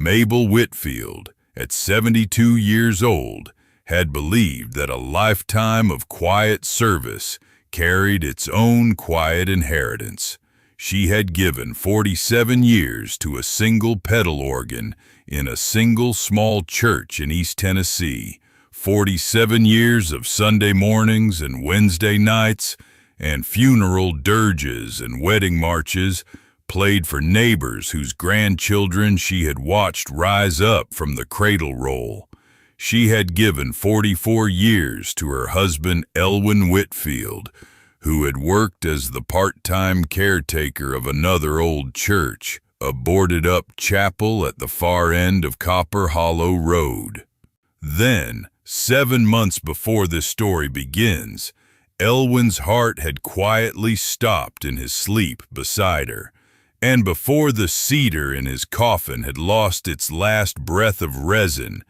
Mabel Whitfield, at 72 years old, had believed that a lifetime of quiet service carried its own quiet inheritance. She had given 47 years to a single pedal organ in a single small church in East Tennessee, 47 years of Sunday mornings and Wednesday nights, and funeral dirges and wedding marches played for neighbors whose grandchildren she had watched rise up from the cradle roll. She had given 44 years to her husband Elwin Whitfield, who had worked as the part-time caretaker of another old church, a boarded-up chapel at the far end of Copper Hollow Road. Then, 7 months before this story begins, Elwin's heart had quietly stopped in his sleep beside her, and before the cedar in his coffin had lost its last breath of resin,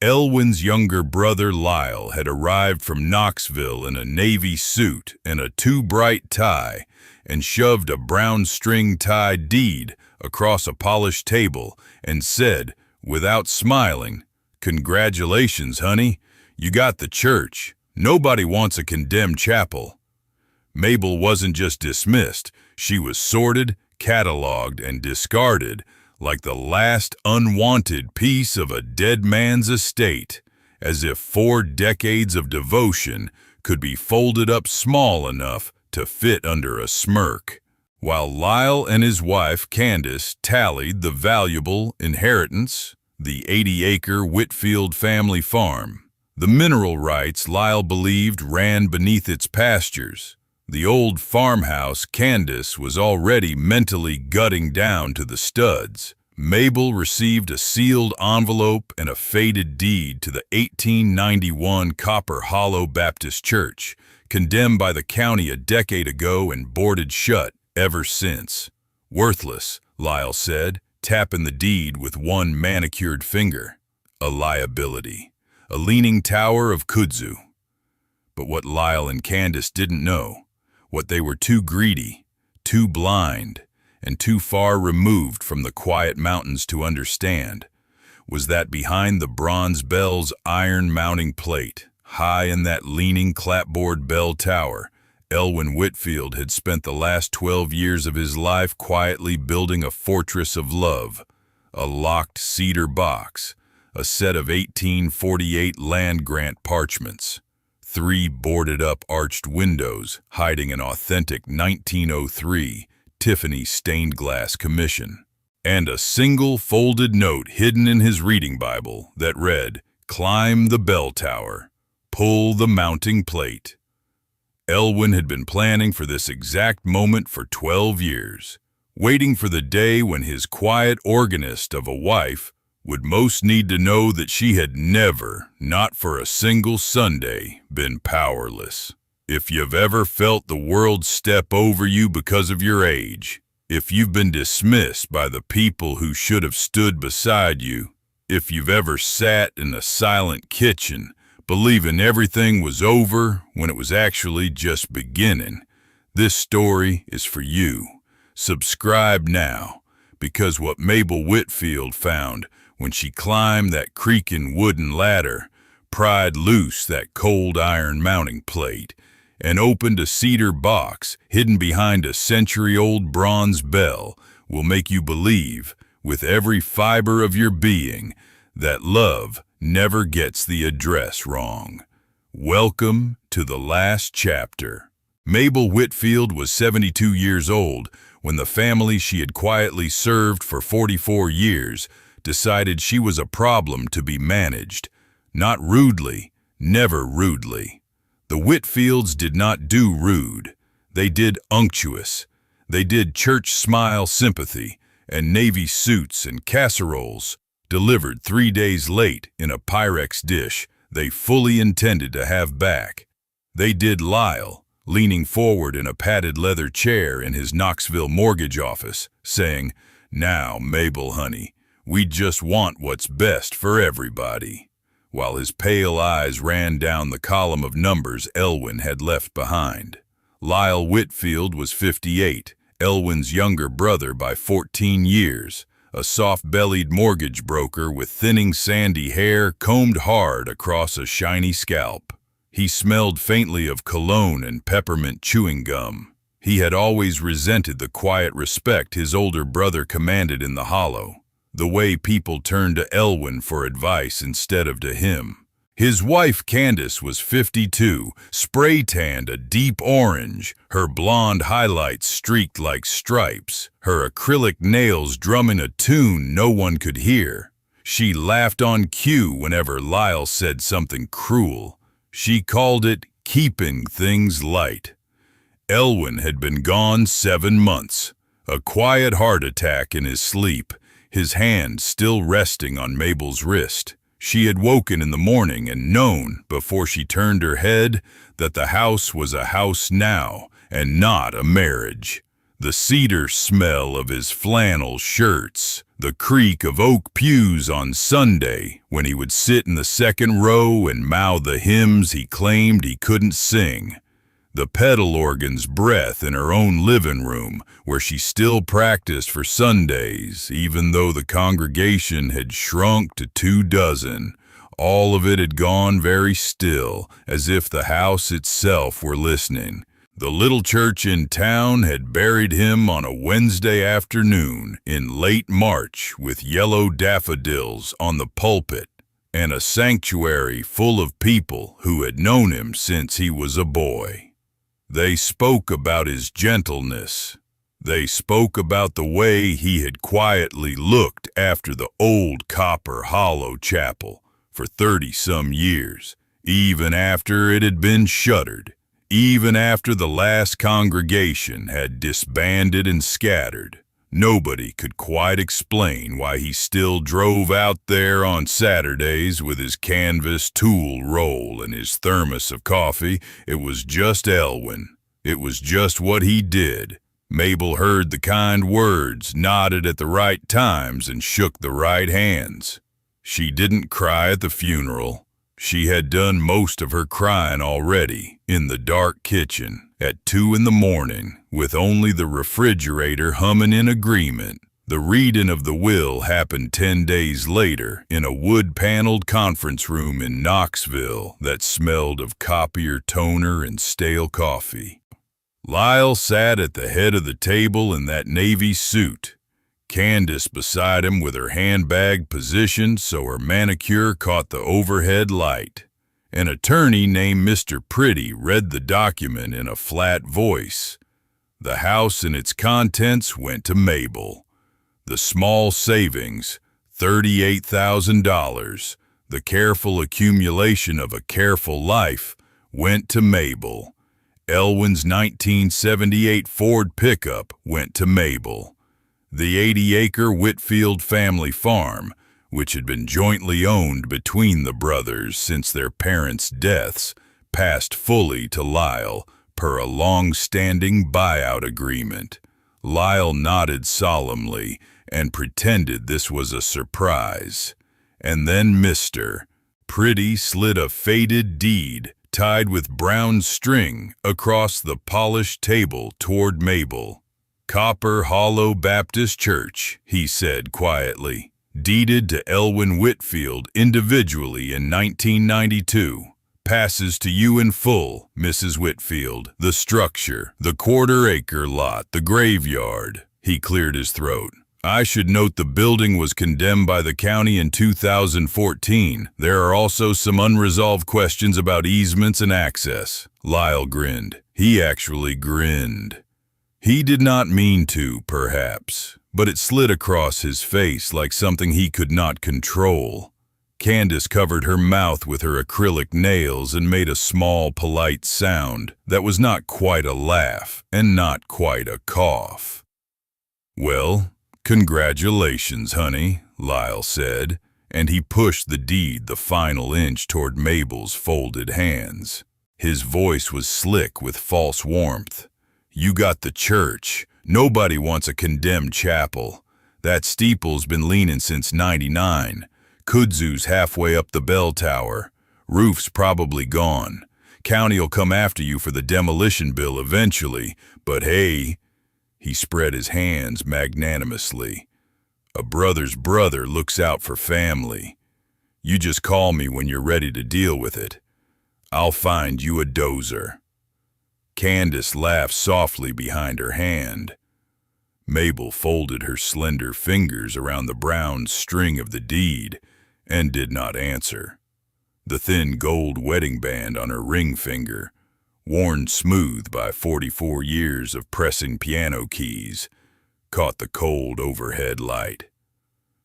Elwin's younger brother Lyle had arrived from Knoxville in a navy suit and a too-bright tie and shoved a brown string-tie deed across a polished table and said, without smiling, "Congratulations, honey. You got the church. Nobody wants a condemned chapel." Mabel wasn't just dismissed. She was sorted, cataloged, and discarded like the last unwanted piece of a dead man's estate, as if 4 decades of devotion could be folded up small enough to fit under a smirk. While Lyle and his wife, Candace, tallied the valuable inheritance, the 80-acre Whitfield family farm. The mineral rights Lyle believed ran beneath its pastures. The old farmhouse Candace was already mentally gutting down to the studs. Mabel received a sealed envelope and a faded deed to the 1891 Copper Hollow Baptist Church, condemned by the county a decade ago and boarded shut ever since. "Worthless," Lyle said, tapping the deed with one manicured finger. "A liability. A leaning tower of Kudzu." But what Lyle and Candace didn't know, what they were too greedy, too blind, and too far removed from the quiet mountains to understand, was that behind the bronze bell's iron mounting plate, high in that leaning clapboard bell tower, Elwin Whitfield had spent the last 12 years of his life quietly building a fortress of love, a locked cedar box, a set of 1848 land grant parchments, 3 boarded-up arched windows hiding an authentic 1903 Tiffany stained glass commission, and a single folded note hidden in his reading Bible that read, "Climb the bell tower, pull the mounting plate." Elwin had been planning for this exact moment for 12 years, waiting for the day when his quiet organist of a wife would most need to know that she had never, not for a single Sunday, been powerless. If you've ever felt the world step over you because of your age, if you've been dismissed by the people who should have stood beside you, if you've ever sat in a silent kitchen believing everything was over when it was actually just beginning, this story is for you. Subscribe now, because what Mabel Whitfield found when she climbed that creaking wooden ladder, pried loose that cold iron mounting plate, and opened a cedar box hidden behind a century-old bronze bell will make you believe, with every fiber of your being, that love never gets the address wrong. Welcome to the last chapter. Mabel Whitfield was 72 years old when the family she had quietly served for 44 years decided she was a problem to be managed. Not rudely, never rudely. The Whitfields did not do rude. They did unctuous. They did church smile sympathy and navy suits and casseroles delivered 3 days late in a Pyrex dish they fully intended to have back. They did Lyle, leaning forward in a padded leather chair in his Knoxville mortgage office, saying, "Now, Mabel, honey, we just want what's best for everybody," while his pale eyes ran down the column of numbers Elwin had left behind. Lyle Whitfield was 58, Elwin's younger brother by 14 years, a soft-bellied mortgage broker with thinning sandy hair combed hard across a shiny scalp. He smelled faintly of cologne and peppermint chewing gum. He had always resented the quiet respect his older brother commanded in the hollow, the way people turned to Elwin for advice instead of to him. His wife Candace was 52, spray-tanned a deep orange, her blonde highlights streaked like stripes, her acrylic nails drumming a tune no one could hear. She laughed on cue whenever Lyle said something cruel. She called it keeping things light. Elwin had been gone 7 months, a quiet heart attack in his sleep, his hand still resting on Mabel's wrist. She had woken in the morning and known, before she turned her head, that the house was a house now and not a marriage. The cedar smell of his flannel shirts, the creak of oak pews on Sunday when he would sit in the second row and mouth the hymns he claimed he couldn't sing, the pedal organ's breath in her own living room where she still practiced for Sundays, even though the congregation had shrunk to 24. All of it had gone very still, as if the house itself were listening. The little church in town had buried him on a Wednesday afternoon in late March with yellow daffodils on the pulpit, and a sanctuary full of people who had known him since he was a boy. They spoke about his gentleness. They spoke about the way he had quietly looked after the old Copper Hollow Chapel for 30-some years, even after it had been shuttered, even after the last congregation had disbanded and scattered. Nobody could quite explain why he still drove out there on Saturdays with his canvas tool roll and his thermos of coffee. It was just Elwin. It was just what he did. Mabel heard the kind words, nodded at the right times, and shook the right hands. She didn't cry at the funeral. She had done most of her crying already, in the dark kitchen, at 2 in the morning, with only the refrigerator humming in agreement. The reading of the will happened 10 days later in a wood-paneled conference room in Knoxville that smelled of copier toner and stale coffee. Lyle sat at the head of the table in that navy suit, Candace beside him with her handbag positioned so her manicure caught the overhead light. An attorney named Mr. Pretty read the document in a flat voice. The house and its contents went to Mabel. The small savings, $38,000, the careful accumulation of a careful life, went to Mabel. Elwin's 1978 Ford pickup went to Mabel. The 80-acre Whitfield family farm, which had been jointly owned between the brothers since their parents' deaths, passed fully to Lyle per a long-standing buyout agreement. Lyle nodded solemnly and pretended this was a surprise. And then Mr. Pretty slid a faded deed tied with brown string across the polished table toward Mabel. Copper Hollow Baptist Church, he said quietly, deeded to Elwin Whitfield individually in 1992. Passes to you in full, Mrs. Whitfield. The structure, the quarter-acre lot, the graveyard. He cleared his throat. I should note the building was condemned by the county in 2014. There are also some unresolved questions about easements and access. Lyle grinned. He actually grinned. He did not mean to, perhaps, but it slid across his face like something he could not control. Candace covered her mouth with her acrylic nails and made a small, polite sound that was not quite a laugh and not quite a cough. Well, congratulations, honey, Lyle said, and he pushed the deed the final inch toward Mabel's folded hands. His voice was slick with false warmth. You got the church. Nobody wants a condemned chapel. That steeple's been leaning since '99. Kudzu's halfway up the bell tower. Roof's probably gone. County'll come after you for the demolition bill eventually, but hey, he spread his hands magnanimously. A brother's brother looks out for family. You just call me when you're ready to deal with it. I'll find you a dozer." Candace laughed softly behind her hand. Mabel folded her slender fingers around the brown string of the deed and did not answer. The thin gold wedding band on her ring finger, worn smooth by 44 years of pressing piano keys, caught the cold overhead light.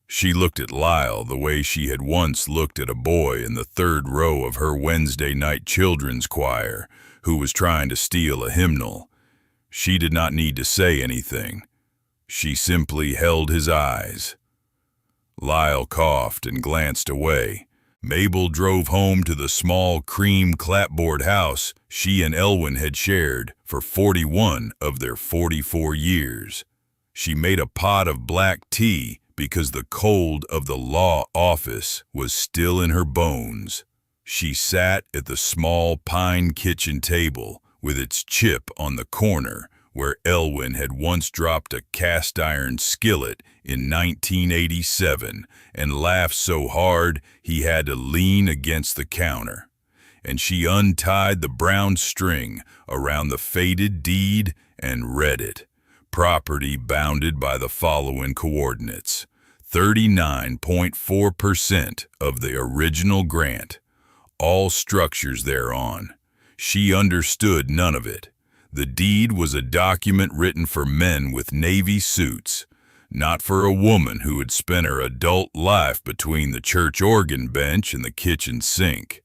She looked at Lyle the way she had once looked at a boy in the third row of her Wednesday night children's choir who was trying to steal a hymnal. She did not need to say anything. She simply held his eyes. Lyle coughed and glanced away. Mabel drove home to the small cream clapboard house she and Elwin had shared for 41 of their 44 years. She made a pot of black tea because the cold of the law office was still in her bones. She sat at the small pine kitchen table with its chip on the corner where Elwin had once dropped a cast-iron skillet in 1987 and laughed so hard he had to lean against the counter. And she untied the brown string around the faded deed and read it. Property bounded by the following coordinates: 39.4% of the original grant. All structures thereon. She understood none of it. The deed was a document written for men with navy suits, not for a woman who had spent her adult life between the church organ bench and the kitchen sink.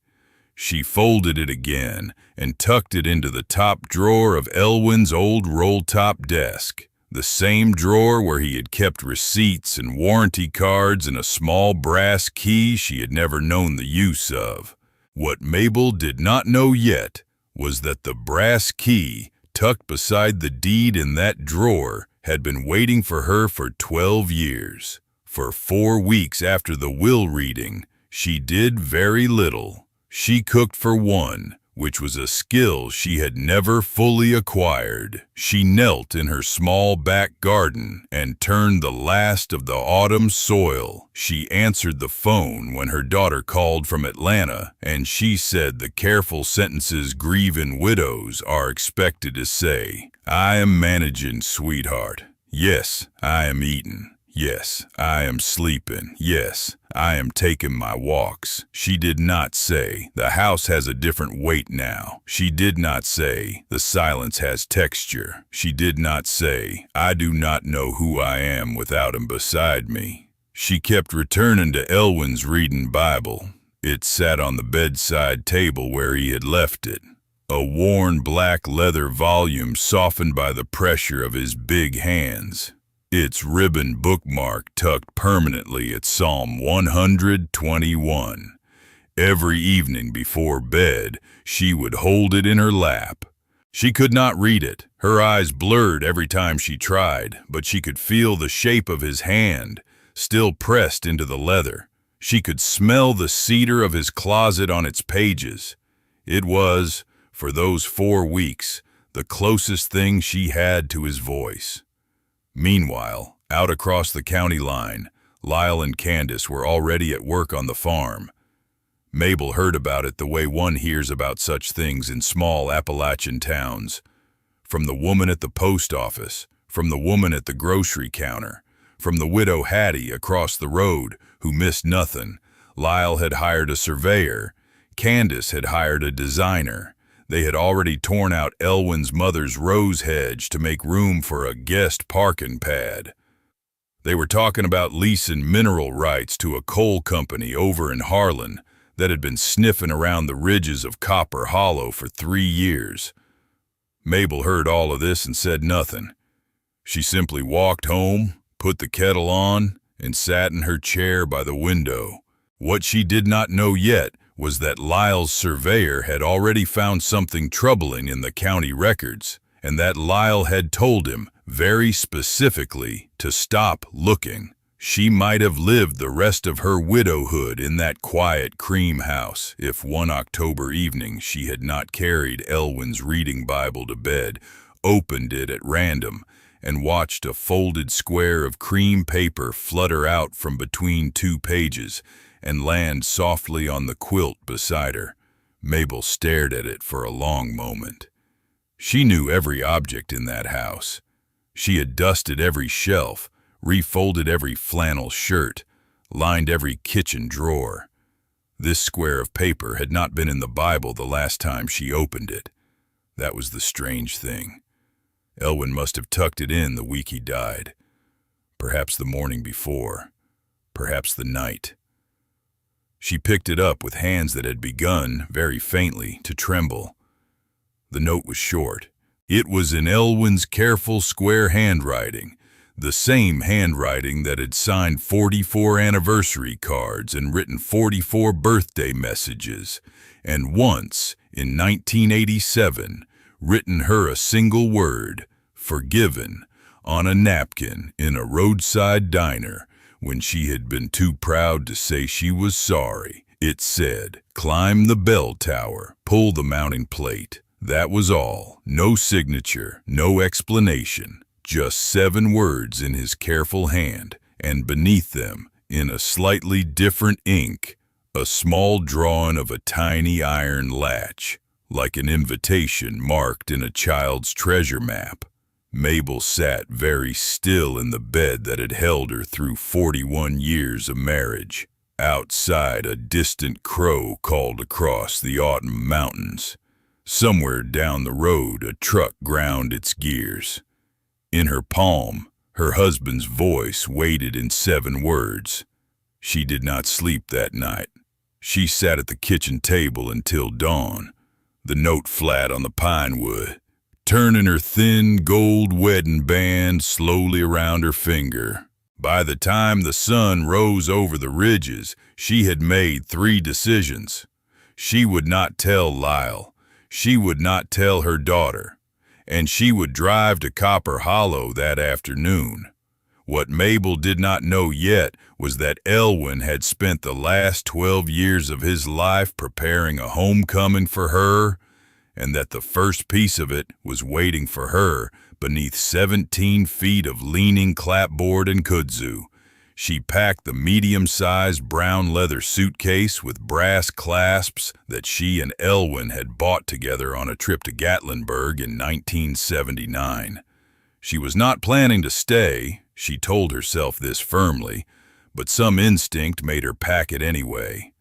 She folded it again and tucked it into the top drawer of Elwin's old roll-top desk, the same drawer where he had kept receipts and warranty cards and a small brass key she had never known the use of. What Mabel did not know yet was that the brass key tucked beside the deed in that drawer had been waiting for her for 12 years. For 4 weeks after the will reading, she did very little. She cooked for one, which was a skill she had never fully acquired. She knelt in her small back garden and turned the last of the autumn soil. She answered the phone when her daughter called from Atlanta, and she said the careful sentences grieving widows are expected to say. "I am managing, sweetheart. Yes, I am eating. Yes, I am sleeping. Yes, I am taking my walks." She did not say, "The house has a different weight now." She did not say, "The silence has texture." She did not say, "I do not know who I am without him beside me." She kept returning to Elwin's reading Bible. It sat on the bedside table where he had left it. A worn black leather volume softened by the pressure of his big hands. Its ribbon bookmark tucked permanently at Psalm 121. Every evening before bed, she would hold it in her lap. She could not read it. Her eyes blurred every time she tried, but she could feel the shape of his hand, still pressed into the leather. She could smell the cedar of his closet on its pages. It was, for those 4 weeks, the closest thing she had to his voice. Meanwhile, out across the county line, Lyle and Candace were already at work on the farm. Mabel heard about it the way one hears about such things in small Appalachian towns. From the woman at the post office, from the woman at the grocery counter, from the widow Hattie across the road who missed nothing. Lyle had hired a surveyor. Candace had hired a designer. They had already torn out Elwin's mother's rose hedge to make room for a guest parking pad. They were talking about leasing mineral rights to a coal company over in Harlan that had been sniffing around the ridges of Copper Hollow for 3 years. Mabel heard all of this and said nothing. She simply walked home, put the kettle on, and sat in her chair by the window. What she did not know yet was that Lyle's surveyor had already found something troubling in the county records, and that Lyle had told him, very specifically, to stop looking. She might have lived the rest of her widowhood in that quiet cream house if one October evening she had not carried Elwin's reading Bible to bed, opened it at random, and watched a folded square of cream paper flutter out from between two pages and land softly on the quilt beside her. Mabel stared at it for a long moment. She knew every object in that house. She had dusted every shelf, refolded every flannel shirt, lined every kitchen drawer. This square of paper had not been in the Bible the last time she opened it. That was the strange thing. Elwin must have tucked it in the week he died. Perhaps the morning before. Perhaps the night. She picked it up with hands that had begun, very faintly, to tremble. The note was short. It was in Elwin's careful square handwriting, the same handwriting that had signed 44 anniversary cards and written 44 birthday messages, and once, in 1987, written her a single word, forgiven, on a napkin in a roadside diner when she had been too proud to say she was sorry. It said, "Climb the bell tower, pull the mounting plate." That was all. No signature, no explanation. Just 7 words in his careful hand, and beneath them, in a slightly different ink, a small drawing of a tiny iron latch, like an invitation marked in a child's treasure map. Mabel sat very still in the bed that had held her through 41 years of marriage. Outside, a distant crow called across the autumn mountains. Somewhere down the road, a truck ground its gears. In her palm, her husband's voice waited in 7 words. She did not sleep that night. She sat at the kitchen table until dawn, the note flat on the pine wood, turning her thin gold wedding band slowly around her finger. By the time the sun rose over the ridges, she had made 3 decisions. She would not tell Lyle. She would not tell her daughter. And she would drive to Copper Hollow that afternoon. What Mabel did not know yet was that Elwin had spent the last 12 years of his life preparing a homecoming for her, and that the first piece of it was waiting for her beneath 17 feet of leaning clapboard and kudzu. She packed the medium-sized brown leather suitcase with brass clasps that she and Elwin had bought together on a trip to Gatlinburg in 1979. She was not planning to stay, she told herself this firmly, but some instinct made her pack it anyway.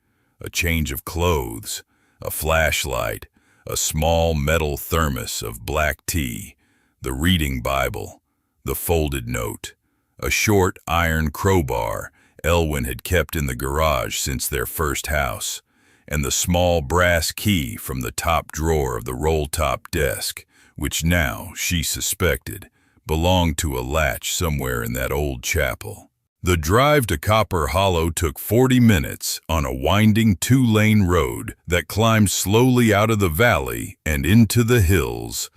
A change of clothes, a flashlight, a small metal thermos of black tea, the reading Bible, the folded note, a short iron crowbar Elwin had kept in the garage since their first house, and the small brass key from the top drawer of the roll-top desk, which now, she suspected, belonged to a latch somewhere in that old chapel. The drive to Copper Hollow took 40 minutes on a winding 2-lane road that climbed slowly out of the valley and into the hills.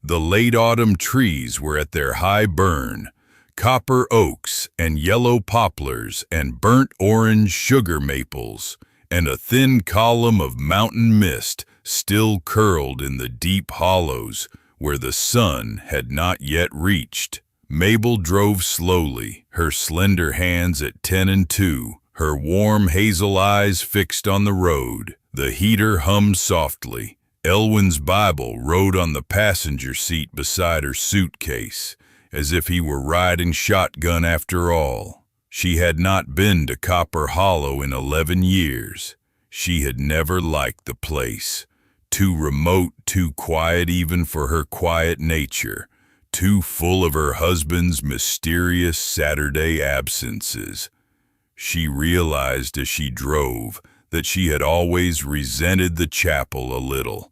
The late autumn trees were at their high burn, copper oaks and yellow poplars and burnt orange sugar maples, and a thin column of mountain mist still curled in the deep hollows where the sun had not yet reached. Mabel drove slowly, her slender hands at 10 and 2, her warm hazel eyes fixed on the road. The heater hummed softly. Elwin's Bible rode on the passenger seat beside her suitcase, as if he were riding shotgun after all. She had not been to Copper Hollow in 11 years. She had never liked the place. Too remote, too quiet even for her quiet nature, too full of her husband's mysterious Saturday absences. She realized as she drove that she had always resented the chapel a little,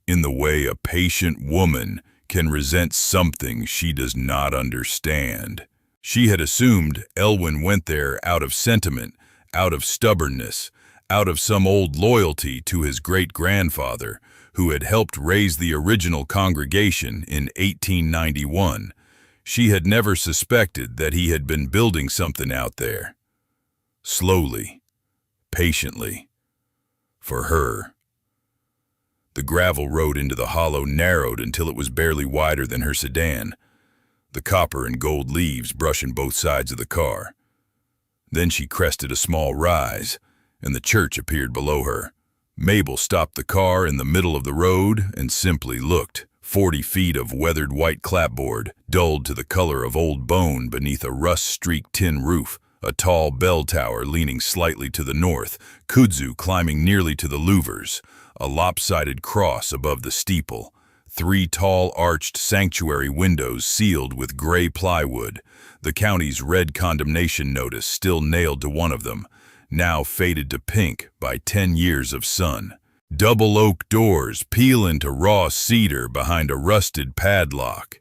in the way a patient woman can resent something she does not understand. She had assumed Elwin went there out of sentiment, out of stubbornness, out of some old loyalty to his great-grandfather, who had helped raise the original congregation in 1891. She had never suspected that he had been building something out there. Slowly, patiently, for her. The gravel road into the hollow narrowed until it was barely wider than her sedan. the copper and gold leaves brushing both sides of the car. Then she crested a small rise, and the church appeared below her. Mabel stopped the car in the middle of the road and simply looked. 40 feet of weathered white clapboard, dulled to the color of old bone beneath a rust-streaked tin roof, a tall bell tower leaning slightly to the north, Kudzu climbing nearly to the louvers, a lopsided cross above the steeple, 3 tall arched sanctuary windows sealed with gray plywood, the county's red condemnation notice still nailed to one of them, now faded to pink by 10 years of sun. Double oak doors peel into raw cedar behind a rusted padlock.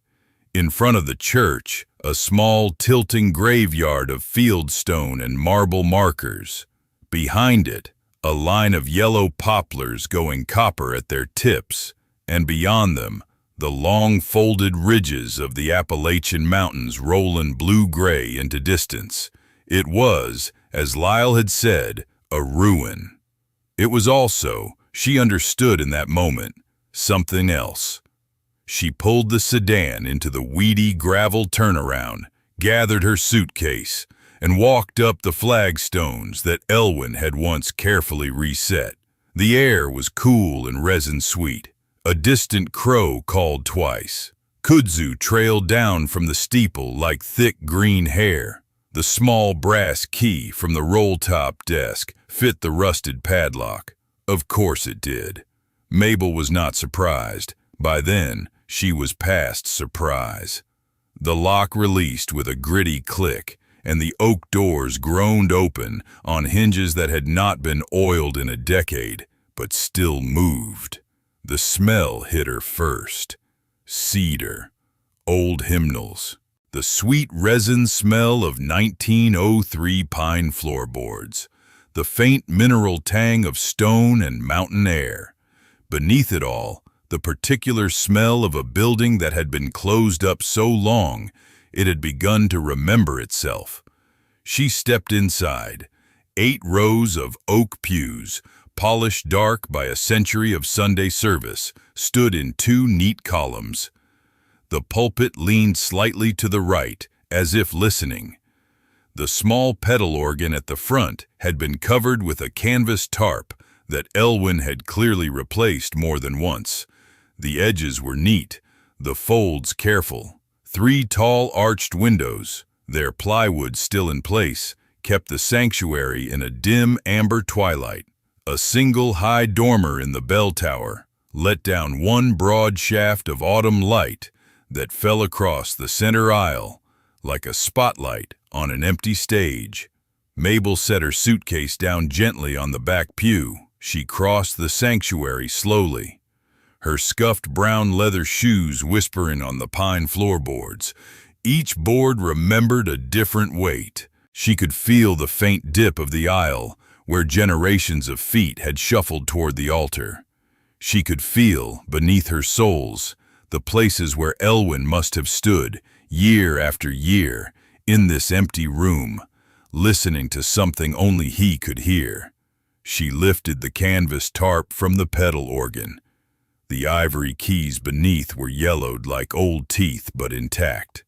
In front of the church, a small tilting graveyard of fieldstone and marble markers. Behind it, a line of yellow poplars going copper at their tips, and beyond them, the long folded ridges of the Appalachian mountains rolling blue-gray into distance. It was, as Lyle had said, a ruin. It was also, she understood in that moment, something else. She pulled the sedan into the weedy gravel turnaround, gathered her suitcase, and walked up the flagstones that Elwin had once carefully reset. The air was cool and resin-sweet. A distant crow called twice. Kudzu trailed down from the steeple like thick green hair. The small brass key from the roll-top desk fit the rusted padlock. Of course it did. Mabel was not surprised. By then, she was past surprise. The lock released with a gritty click, and the oak doors groaned open on hinges that had not been oiled in a decade, but still moved. The smell hit her first. Cedar, old hymnals, the sweet resin smell of 1903 pine floorboards, the faint mineral tang of stone and mountain air. Beneath it all, the particular smell of a building that had been closed up so long it had begun to remember itself. She stepped inside. 8 rows of oak pews, polished dark by a century of Sunday service, stood in 2 neat columns. The pulpit leaned slightly to the right, as if listening. The small pedal organ at the front had been covered with a canvas tarp that Elwin had clearly replaced more than once. The edges were neat, the folds careful. 3 tall arched windows, their plywood still in place, kept the sanctuary in a dim amber twilight. A single high dormer in the bell tower let down one broad shaft of autumn light that fell across the center aisle like a spotlight on an empty stage. Mabel set her suitcase down gently on the back pew. She crossed the sanctuary slowly, her scuffed brown leather shoes whispering on the pine floorboards. Each board remembered a different weight. She could feel the faint dip of the aisle where generations of feet had shuffled toward the altar. She could feel, beneath her soles, the places where Elwin must have stood, year after year, in this empty room, listening to something only he could hear. She lifted the canvas tarp from the pedal organ. The ivory keys beneath were yellowed like old teeth but intact.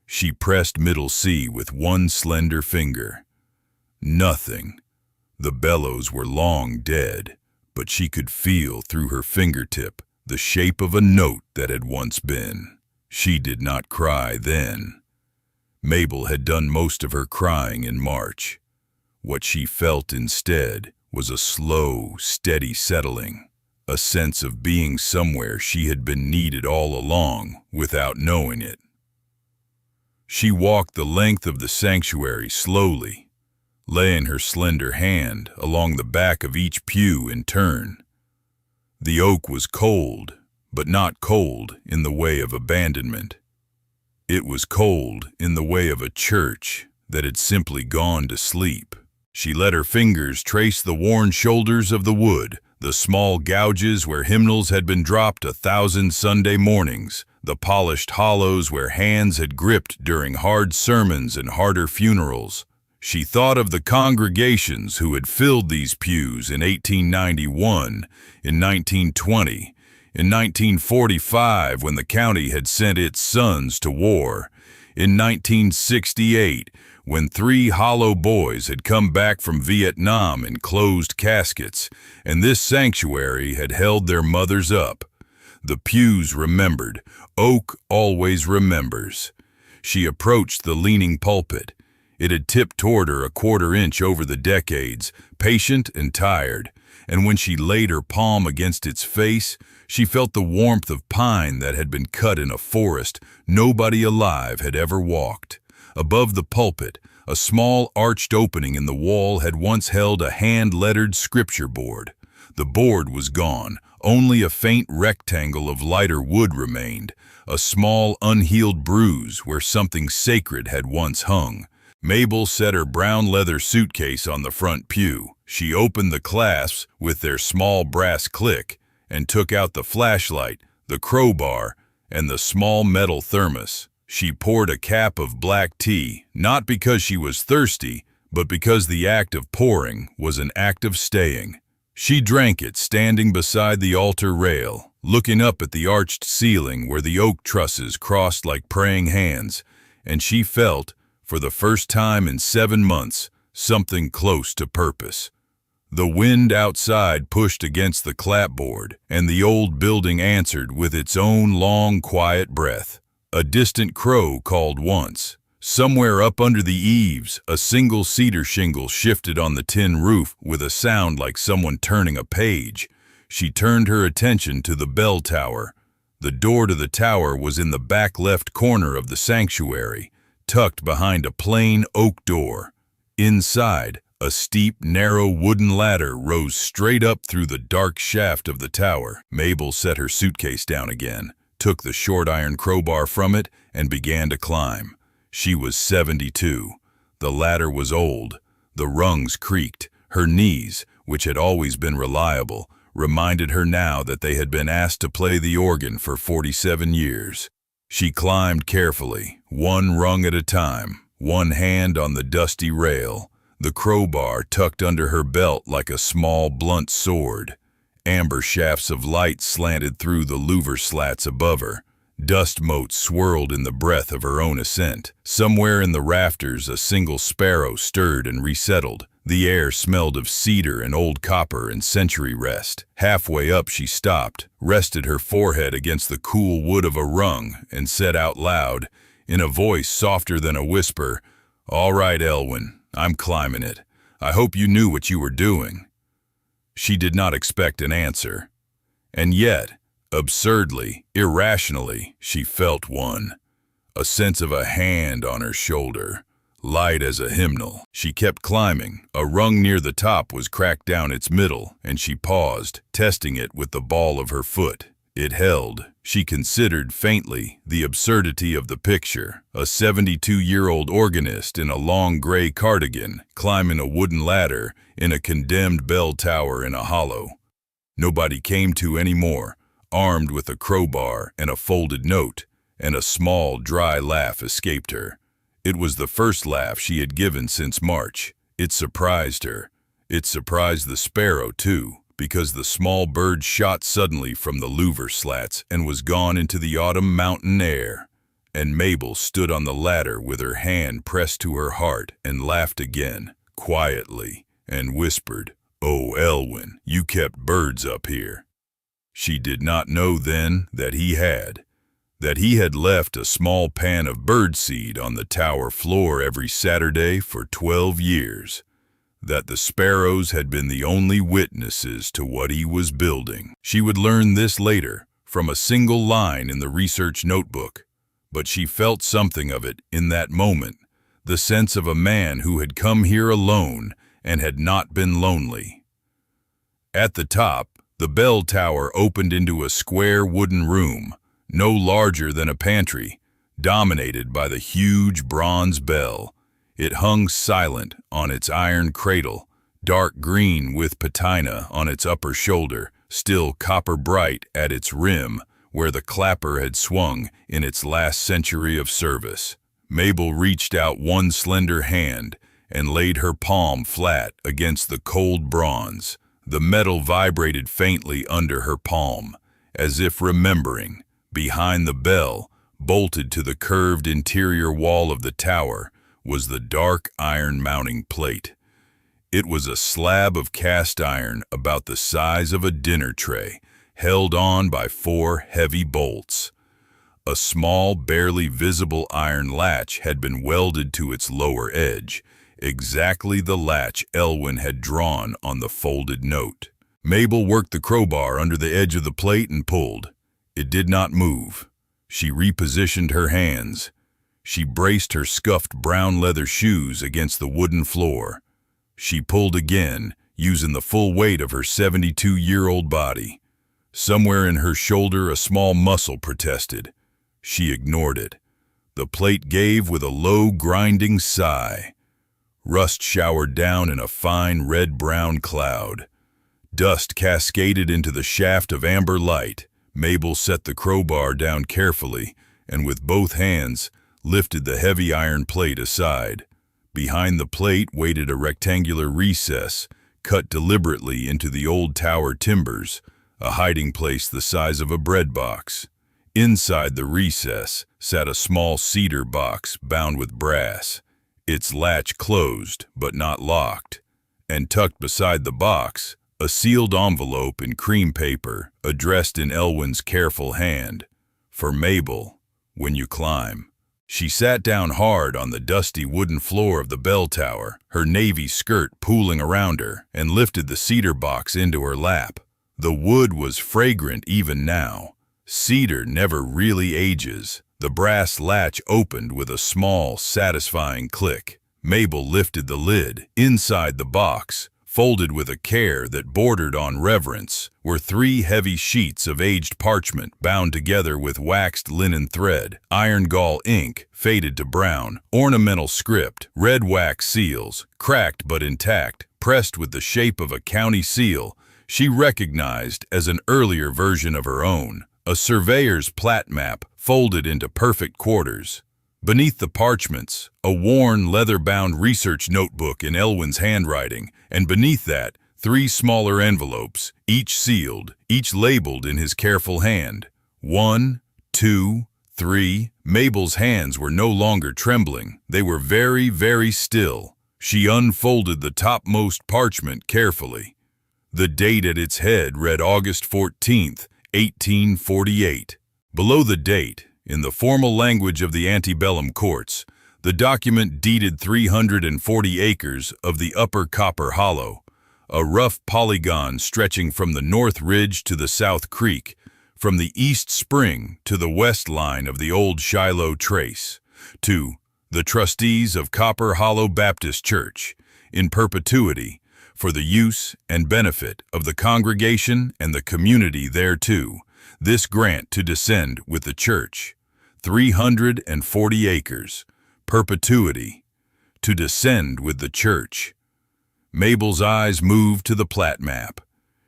She pressed middle C with one slender finger. Nothing. The bellows were long dead, but she could feel through her fingertip the shape of a note that had once been. She did not cry then. Mabel had done most of her crying in March. What she felt instead was a slow, steady settling, a sense of being somewhere she had been needed all along without knowing it. She walked the length of the sanctuary slowly, laying her slender hand along the back of each pew in turn. The oak was cold, but not cold in the way of abandonment. It was cold in the way of a church that had simply gone to sleep. She let her fingers trace the worn shoulders of the wood, the small gouges where hymnals had been dropped 1,000 Sunday mornings, the polished hollows where hands had gripped during hard sermons and harder funerals. She thought of the congregations who had filled these pews in 1891, in 1920, In 1945, when the county had sent its sons to war. In 1968, when 3 hollow boys had come back from Vietnam in closed caskets, and this sanctuary had held their mothers up. The pews remembered. Oak always remembers. She approached the leaning pulpit. It had tipped toward her a quarter-inch over the decades, patient and tired, and when she laid her palm against its face, she felt the warmth of pine that had been cut in a forest nobody alive had ever walked. Above the pulpit, a small arched opening in the wall had once held a hand-lettered scripture board. The board was gone. Only a faint rectangle of lighter wood remained, a small unhealed bruise where something sacred had once hung. Mabel set her brown leather suitcase on the front pew. She opened the clasps with their small brass click and took out the flashlight, the crowbar, and the small metal thermos. She poured a cup of black tea, not because she was thirsty, but because the act of pouring was an act of staying. She drank it standing beside the altar rail, looking up at the arched ceiling where the oak trusses crossed like praying hands, and she felt, for the first time in 7 months, something close to purpose. The wind outside pushed against the clapboard, and the old building answered with its own long, quiet breath. A distant crow called once. Somewhere up under the eaves, a single cedar shingle shifted on the tin roof with a sound like someone turning a page. She turned her attention to the bell tower. The door to the tower was in the back left corner of the sanctuary, tucked behind a plain oak door. Inside, a steep, narrow wooden ladder rose straight up through the dark shaft of the tower. Mabel set her suitcase down again, took the short iron crowbar from it, and began to climb. She was 72. The ladder was old. The rungs creaked. Her knees, which had always been reliable, reminded her now that they had been asked to play the organ for 47 years. She climbed carefully, one rung at a time, one hand on the dusty rail, the crowbar tucked under her belt like a small blunt sword. Amber shafts of light slanted through the louver slats above her. Dust motes swirled in the breath of her own ascent. Somewhere in the rafters, a single sparrow stirred and resettled. The air smelled of cedar and old copper and century rest. Halfway up she stopped, rested her forehead against the cool wood of a rung, and said out loud, in a voice softer than a whisper, "All right, Elwin, I'm climbing it. I hope you knew what you were doing." She did not expect an answer. And yet, absurdly, irrationally, she felt one. A sense of a hand on her shoulder, light as a hymnal. She kept climbing. A rung near the top was cracked down its middle, and she paused, testing it with the ball of her foot. It held. She considered faintly the absurdity of the picture. A 72-year-old organist in a long gray cardigan, climbing a wooden ladder in a condemned bell tower in a hollow. Nobody came to anymore, armed with a crowbar and a folded note, and a small, dry laugh escaped her. It was the first laugh she had given since March. It surprised her. It surprised the sparrow, too, because the small bird shot suddenly from the louver slats and was gone into the autumn mountain air. And Mabel stood on the ladder with her hand pressed to her heart and laughed again, quietly, and whispered, "Oh, Elwin, you kept birds up here." She did not know then that he had left a small pan of birdseed on the tower floor every Saturday for 12 years, that the sparrows had been the only witnesses to what he was building. She would learn this later, from a single line in the research notebook, but she felt something of it in that moment, the sense of a man who had come here alone and had not been lonely. At the top, the bell tower opened into a square wooden room, no larger than a pantry, dominated by the huge bronze bell. It hung silent on its iron cradle, dark green with patina on its upper shoulder, still copper bright at its rim where the clapper had swung in its last century of service. Mabel reached out one slender hand and laid her palm flat against the cold bronze. The metal vibrated faintly under her palm, as if remembering. Behind the bell, bolted to the curved interior wall of the tower, was the dark iron mounting plate. It was a slab of cast iron about the size of a dinner tray, held on by 4 heavy bolts. A small, barely visible iron latch had been welded to its lower edge, exactly the latch Elwin had drawn on the folded note. Mabel worked the crowbar under the edge of the plate and pulled. It did not move. She repositioned her hands. She braced her scuffed brown leather shoes against the wooden floor. She pulled again, using the full weight of her 72-year-old body. Somewhere in her shoulder, a small muscle protested. She ignored it. The plate gave with a low, grinding sigh. Rust showered down in a fine red-brown cloud. Dust cascaded into the shaft of amber light. Mabel set the crowbar down carefully and with both hands lifted the heavy iron plate aside. Behind the plate waited a rectangular recess, cut deliberately into the old tower timbers, a hiding place the size of a bread box. Inside the recess sat a small cedar box bound with brass, its latch closed but not locked, and tucked beside the box, a sealed envelope in cream paper addressed in Elwin's careful hand. For Mabel, when you climb. She sat down hard on the dusty wooden floor of the bell tower, her navy skirt pooling around her, and lifted the cedar box into her lap. The wood was fragrant even now. Cedar never really ages. The brass latch opened with a small, satisfying click. Mabel lifted the lid. Inside the box, folded with a care that bordered on reverence, were 3 heavy sheets of aged parchment bound together with waxed linen thread, iron gall ink, faded to brown, ornamental script, red wax seals, cracked but intact, pressed with the shape of a county seal she recognized as an earlier version of her own, a surveyor's plat map folded into perfect quarters. Beneath the parchments, a worn, leather-bound research notebook in Elwin's handwriting, and beneath that, 3 smaller envelopes, each sealed, each labeled in his careful hand. 1, 2, 3. Mabel's hands were no longer trembling. They were very, very still. She unfolded the topmost parchment carefully. The date at its head read August 14th, 1848. Below the date, in the formal language of the antebellum courts, the document deeded 340 acres of the upper Copper Hollow, a rough polygon stretching from the North Ridge to the South Creek, from the East Spring to the west line of the old Shiloh Trace, to the trustees of Copper Hollow Baptist Church, in perpetuity, for the use and benefit of the congregation and the community thereto, this grant to descend with the church. 340 acres, perpetuity, to descend with the church. Mabel's eyes moved to the plat map.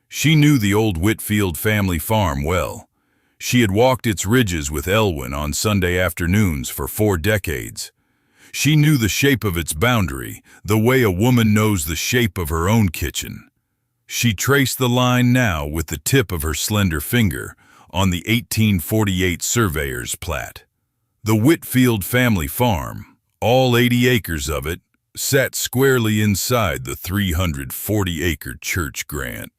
She knew the old Whitfield family farm well. She had walked its ridges with Elwin on Sunday afternoons for 4 decades. She knew the shape of its boundary, the way a woman knows the shape of her own kitchen. She traced the line now with the tip of her slender finger, on the 1848 surveyor's plat. The Whitfield family farm, all 80 acres of it, sat squarely inside the 340-acre church grant.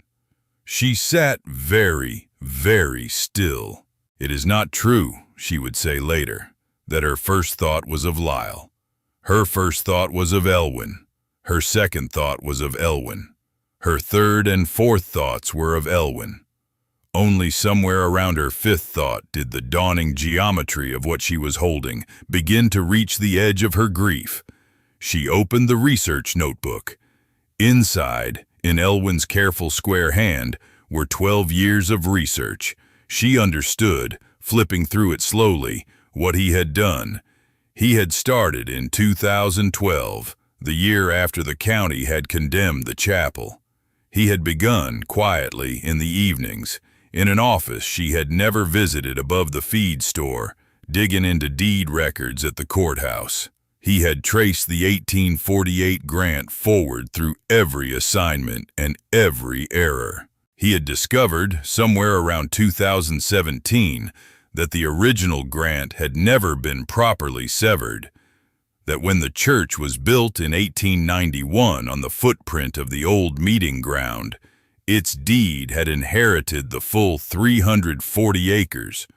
She sat very, very still. It is not true, she would say later, that her first thought was of Lyle. Her first thought was of Elwin. Her second thought was of Elwin. Her third and fourth thoughts were of Elwin. Only somewhere around her 5th thought did the dawning geometry of what she was holding begin to reach the edge of her grief. She opened the research notebook. Inside, in Elwin's careful square hand, were 12 years of research. She understood, flipping through it slowly, what he had done. He had started in 2012, the year after the county had condemned the chapel. He had begun quietly in the evenings, in an office she had never visited above the feed store, digging into deed records at the courthouse. He had traced the 1848 grant forward through every assignment and every error. He had discovered, somewhere around 2017, that the original grant had never been properly severed, that when the church was built in 1891 on the footprint of the old meeting ground, its deed had inherited the full 340 acres,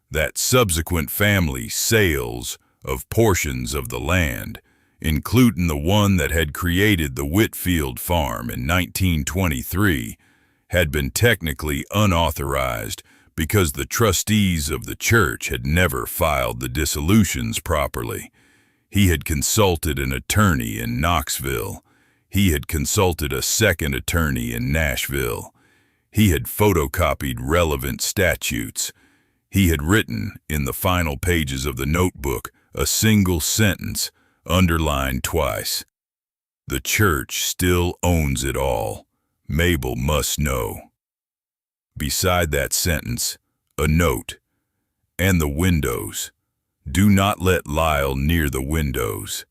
that subsequent family sales of portions of the land, including the one that had created the Whitfield farm in 1923, had been technically unauthorized because the trustees of the church had never filed the dissolutions properly. He had consulted an attorney in Knoxville. He had consulted a second attorney in Nashville. He had photocopied relevant statutes. He had written, in the final pages of the notebook, a single sentence, underlined twice. The church still owns it all. Mabel must know. Beside that sentence, a note. And the windows. Do not let Lyle near the windows.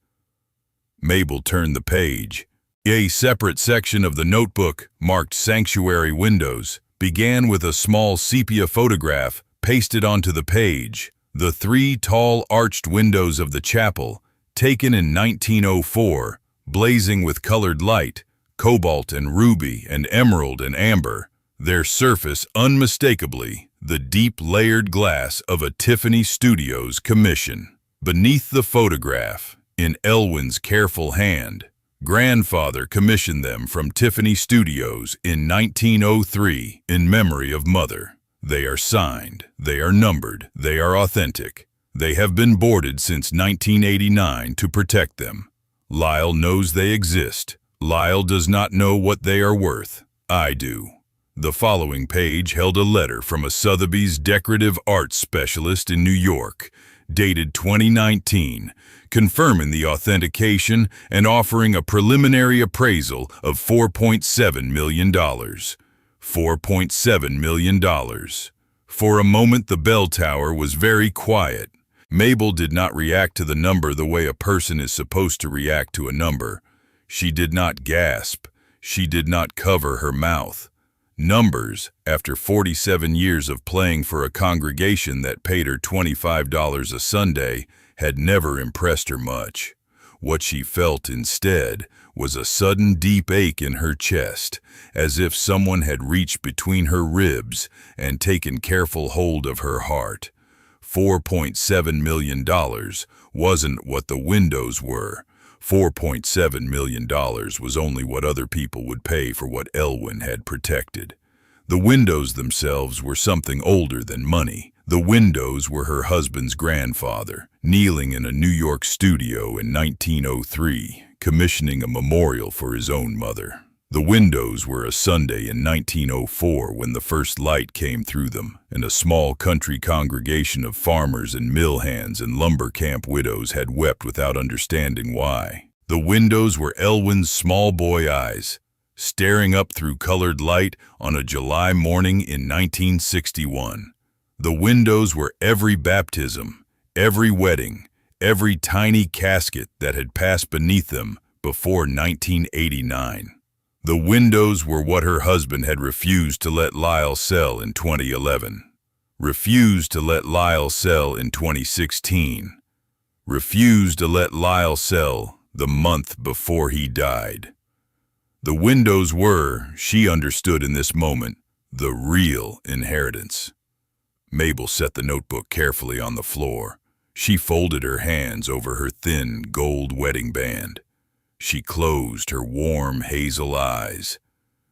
Mabel turned the page. A separate section of the notebook, marked Sanctuary Windows, began with a small sepia photograph pasted onto the page. The 3 tall arched windows of the chapel, taken in 1904, blazing with colored light, cobalt and ruby and emerald and amber, their surface unmistakably the deep layered glass of a Tiffany Studios commission. Beneath the photograph, in Elwin's careful hand, grandfather commissioned them from Tiffany Studios in 1903 in memory of mother. They are signed, they are numbered, they are authentic. They have been boarded since 1989 to protect them. Lyle knows they exist. Lyle does not know what they are worth. I do. The following page held a letter from a Sotheby's decorative arts specialist in New York, dated 2019, confirming the authentication and offering a preliminary appraisal of $4.7 million. $4.7 million. For a moment the bell tower was very quiet. Mabel did not react to the number the way a person is supposed to react to a number. She did not gasp. She did not cover her mouth. Numbers, after 47 years of playing for a congregation that paid her $25 a Sunday, had never impressed her much. What she felt instead was a sudden deep ache in her chest, as if someone had reached between her ribs and taken careful hold of her heart. $4.7 million wasn't what the windows were. $4.7 million was only what other people would pay for what Elwin had protected. The windows themselves were something older than money. The windows were her husband's grandfather, kneeling in a New York studio in 1903, commissioning a memorial for his own mother. The windows were a Sunday in 1904 when the first light came through them, and a small country congregation of farmers and mill hands and lumber camp widows had wept without understanding why. The windows were Elwin's small boy eyes, staring up through colored light on a July morning in 1961. The windows were every baptism, every wedding, every tiny casket that had passed beneath them before 1989. The windows were what her husband had refused to let Lyle sell in 2011, refused to let Lyle sell in 2016, refused to let Lyle sell the month before he died. The windows were, she understood in this moment, the real inheritance. Mabel set the notebook carefully on the floor. She folded her hands over her thin gold wedding band. She closed her warm hazel eyes.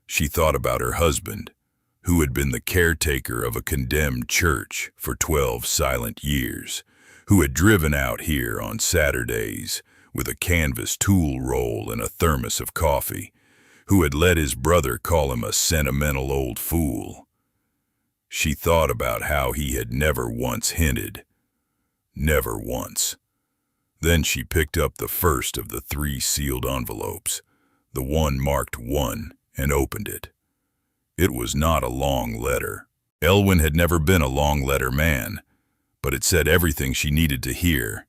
She thought about her husband, who had been the caretaker of a condemned church for 12 silent years, who had driven out here on Saturdays with a canvas tool roll and a thermos of coffee, who had let his brother call him a sentimental old fool. She thought about how he had never once hinted. Never once. Then she picked up the first of the 3 sealed envelopes, the one marked 1, and opened it. It was not a long letter. Elwin had never been a long letter man, but it said everything she needed to hear.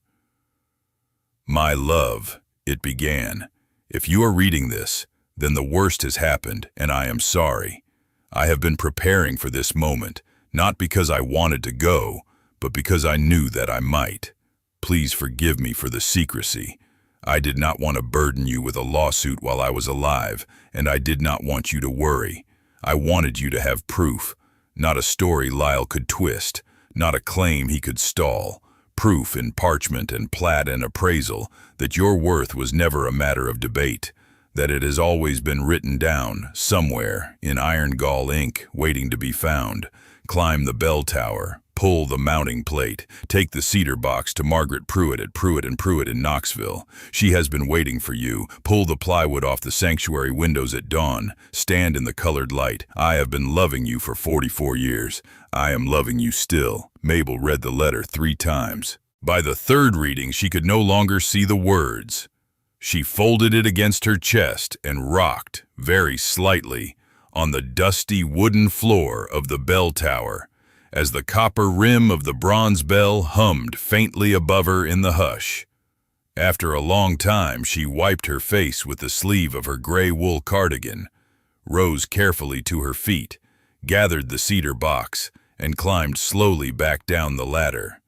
"My love," it began, "if you are reading this, then the worst has happened, and I am sorry. I have been preparing for this moment, not because I wanted to go, but because I knew that I might. Please forgive me for the secrecy. I did not want to burden you with a lawsuit while I was alive, and I did not want you to worry. I wanted you to have proof, not a story Lyle could twist, not a claim he could stall. Proof in parchment and plat and appraisal that your worth was never a matter of debate, that it has always been written down somewhere in iron gall ink waiting to be found. Climb the bell tower, pull the mounting plate, take the cedar box to Margaret Pruitt at Pruitt & Pruitt in Knoxville. She has been waiting for you. Pull the plywood off the sanctuary windows at dawn. Stand in the colored light. I have been loving you for 44 years. I am loving you still. Mabel read the letter 3 times. By the 3rd reading, she could no longer see the words. She folded it against her chest and rocked, very slightly, on the dusty wooden floor of the bell tower, as the copper rim of the bronze bell hummed faintly above her in the hush. After a long time, she wiped her face with the sleeve of her gray wool cardigan, rose carefully to her feet, gathered the cedar box, and climbed slowly back down the ladder.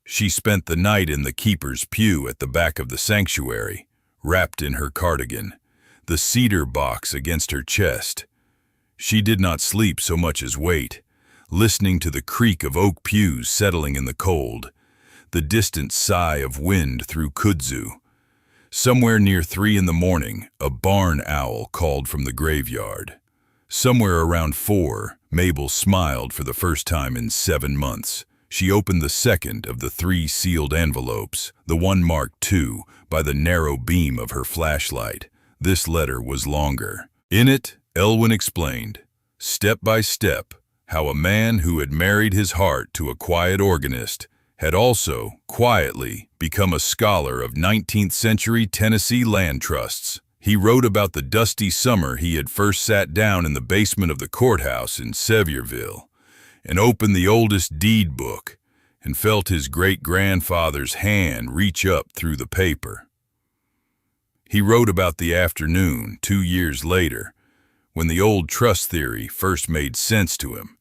She spent the night in the keeper's pew at the back of the sanctuary, wrapped in her cardigan, the cedar box against her chest. She did not sleep so much as wait, listening to the creak of oak pews settling in the cold, the distant sigh of wind through Kudzu. Somewhere near 3 in the morning, a barn owl called from the graveyard. Somewhere around 4, Mabel smiled for the first time in 7 months. She opened the second of the 3 sealed envelopes, the one marked 2, by the narrow beam of her flashlight. This letter was longer. In it, Elwin explained, step by step, how a man who had married his heart to a quiet organist had also, quietly, become a scholar of 19th century Tennessee land trusts. He wrote about the dusty summer he had first sat down in the basement of the courthouse in Sevierville and opened the oldest deed book and felt his great-grandfather's hand reach up through the paper. He wrote about the afternoon, 2 years later, when the old trust theory first made sense to him,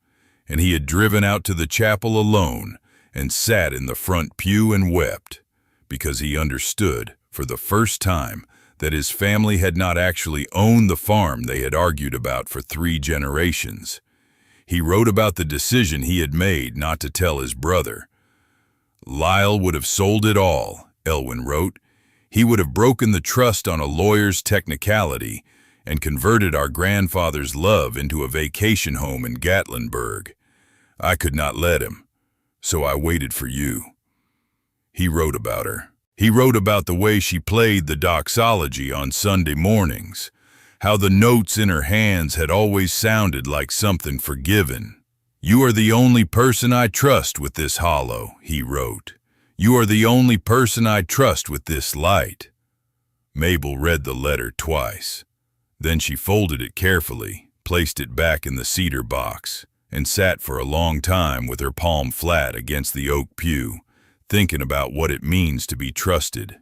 and he had driven out to the chapel alone and sat in the front pew and wept, because he understood, for the first time, that his family had not actually owned the farm they had argued about for 3 generations. He wrote about the decision he had made not to tell his brother. Lyle would have sold it all, Elwin wrote. He would have broken the trust on a lawyer's technicality and converted our grandfather's love into a vacation home in Gatlinburg. I could not let him, so I waited for you. He wrote about her. He wrote about the way she played the doxology on Sunday mornings, how the notes in her hands had always sounded like something forgiven. You are the only person I trust with this hollow, he wrote. You are the only person I trust with this light. Mabel read the letter twice. Then she folded it carefully, placed it back in the cedar box, and sat for a long time with her palm flat against the oak pew, thinking about what it means to be trusted.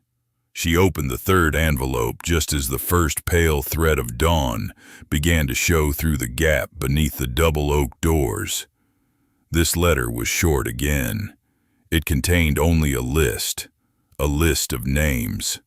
She opened the 3rd envelope just as the first pale thread of dawn began to show through the gap beneath the double oak doors. This letter was short again. It contained only a list of names.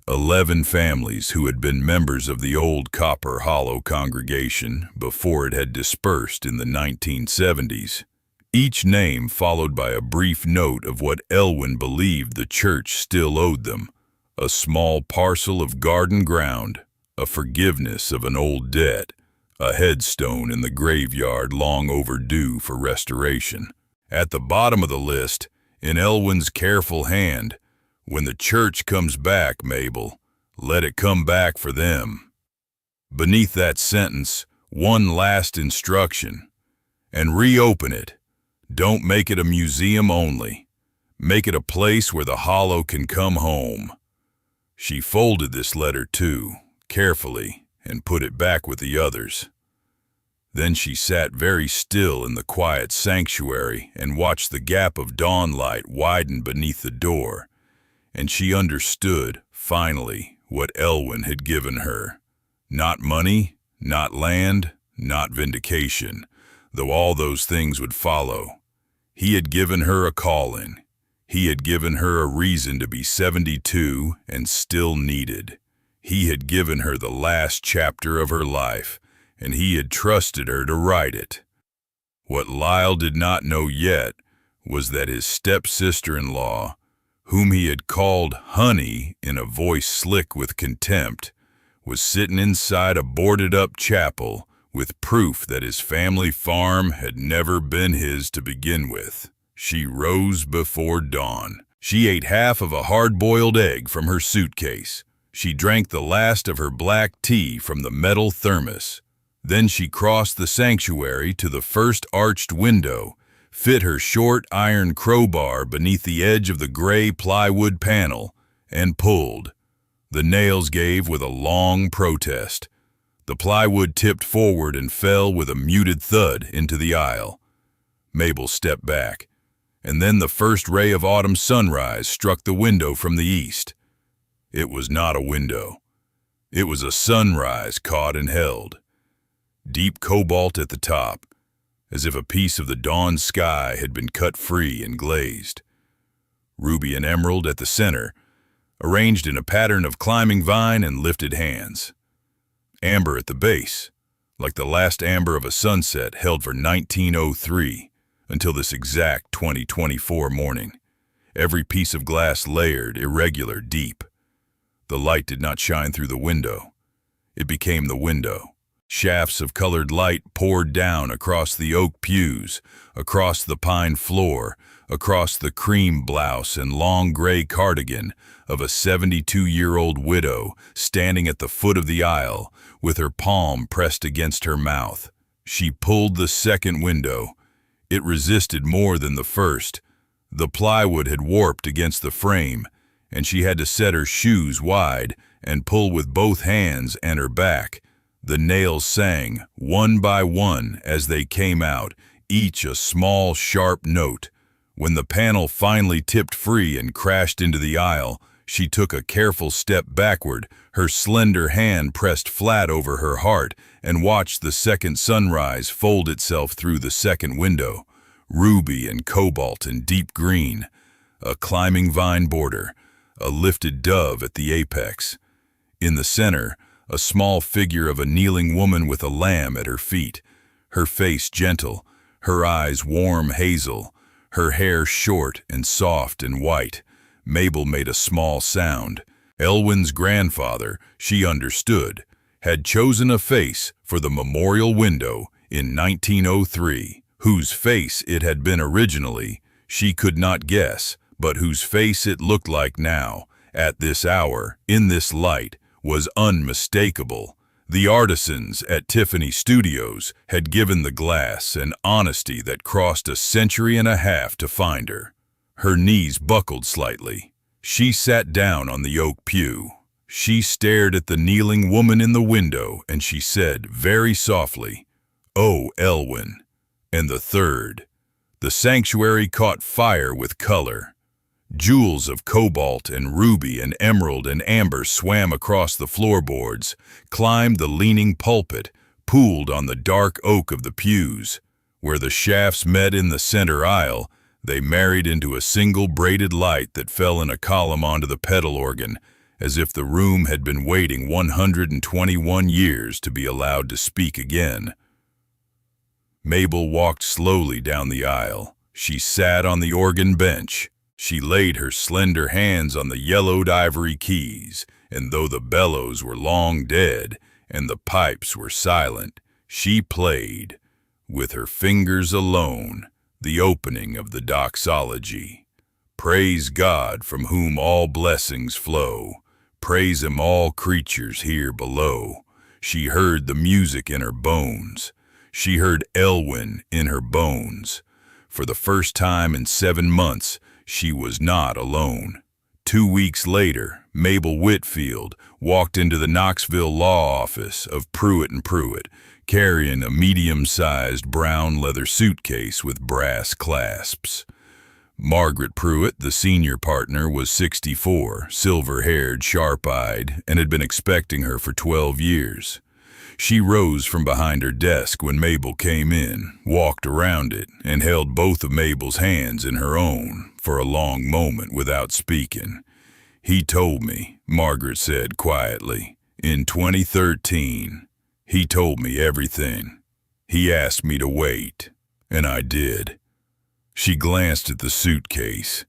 11 families who had been members of the old Copper Hollow congregation before it had dispersed in the 1970s. Each name followed by a brief note of what Elwin believed the church still owed them: a small parcel of garden ground, a forgiveness of an old debt, a headstone in the graveyard long overdue for restoration. At the bottom of the list, in Elwin's careful hand, when the church comes back, Mabel, let it come back for them. Beneath that sentence, one last instruction. And reopen it. Don't make it a museum only. Make it a place where the hollow can come home. She folded this letter too, carefully, and put it back with the others. Then she sat very still in the quiet sanctuary and watched the gap of dawn light widen beneath the door. And she understood, finally, what Elwin had given her. Not money, not land, not vindication, though all those things would follow. He had given her a calling. He had given her a reason to be 72 and still needed. He had given her the last chapter of her life, and he had trusted her to write it. What Lyle did not know yet was that his stepsister-in-law, whom he had called Honey in a voice slick with contempt, was sitting inside a boarded-up chapel with proof that his family farm had never been his to begin with. She rose before dawn. She ate half of a hard-boiled egg from her suitcase. She drank the last of her black tea from the metal thermos. Then she crossed the sanctuary to the first arched window, fit her short iron crowbar beneath the edge of the gray plywood panel, and pulled. The nails gave with a long protest. The plywood tipped forward and fell with a muted thud into the aisle. Mabel stepped back, and then the first ray of autumn sunrise struck the window from the east. It was not a window. It was a sunrise caught and held. Deep cobalt at the top, as if a piece of the dawn sky had been cut free and glazed. Ruby and emerald at the center, arranged in a pattern of climbing vine and lifted hands. Amber at the base, like the last amber of a sunset held for 1903, until this exact 2024 morning. Every piece of glass layered, irregular, deep. The light did not shine through the window. It became the window. Shafts of colored light poured down across the oak pews, across the pine floor, across the cream blouse and long gray cardigan of a 72-year-old widow standing at the foot of the aisle with her palm pressed against her mouth. She pulled the second window. It resisted more than the first. The plywood had warped against the frame, and she had to set her shoes wide and pull with both hands and her back. The nails sang, one by one, as they came out, each a small, sharp note. When the panel finally tipped free and crashed into the aisle, she took a careful step backward, her slender hand pressed flat over her heart, and watched the second sunrise fold itself through the second window, ruby and cobalt and deep green, a climbing vine border, a lifted dove at the apex. In the center, a small figure of a kneeling woman with a lamb at her feet, her face gentle, her eyes warm hazel, her hair short and soft and white. Mabel made a small sound. Elwin's grandfather, she understood, had chosen a face for the memorial window in 1903, whose face it had been originally, she could not guess, but whose face it looked like now, at this hour, in this light, was unmistakable. The artisans at Tiffany Studios had given the glass an honesty that crossed a century and a half to find her. Her knees buckled slightly. She sat down on the oak pew. She stared at the kneeling woman in the window, and she said very softly, "Oh, Elwin." And the third. The sanctuary caught fire with color. Jewels of cobalt and ruby and emerald and amber swam across the floorboards, climbed the leaning pulpit, pooled on the dark oak of the pews. Where the shafts met in the center aisle, they married into a single braided light that fell in a column onto the pedal organ, as if the room had been waiting 121 years to be allowed to speak again. Mabel walked slowly down the aisle. She sat on the organ bench. She laid her slender hands on the yellowed ivory keys, and though the bellows were long dead and the pipes were silent, she played, with her fingers alone, the opening of the doxology. Praise God from whom all blessings flow. Praise Him all creatures here below. She heard the music in her bones. She heard Elwin in her bones. For the first time in 7 months, she was not alone. 2 weeks later, Mabel Whitfield walked into the Knoxville law office of Pruitt & Pruitt, carrying a medium-sized brown leather suitcase with brass clasps. Margaret Pruitt, the senior partner, was 64, silver-haired, sharp-eyed, and had been expecting her for 12 years. She rose from behind her desk when Mabel came in, walked around it, and held both of Mabel's hands in her own for a long moment without speaking. "He told me," Margaret said quietly, "in 2013. He told me everything. He asked me to wait, and I did." She glanced at the suitcase.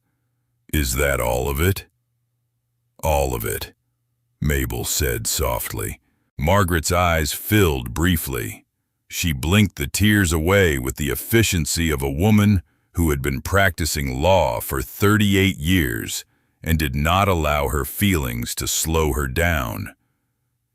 "Is that all of it?" "All of it," Mabel said softly. Margaret's eyes filled briefly. She blinked the tears away with the efficiency of a woman who had been practicing law for 38 years and did not allow her feelings to slow her down.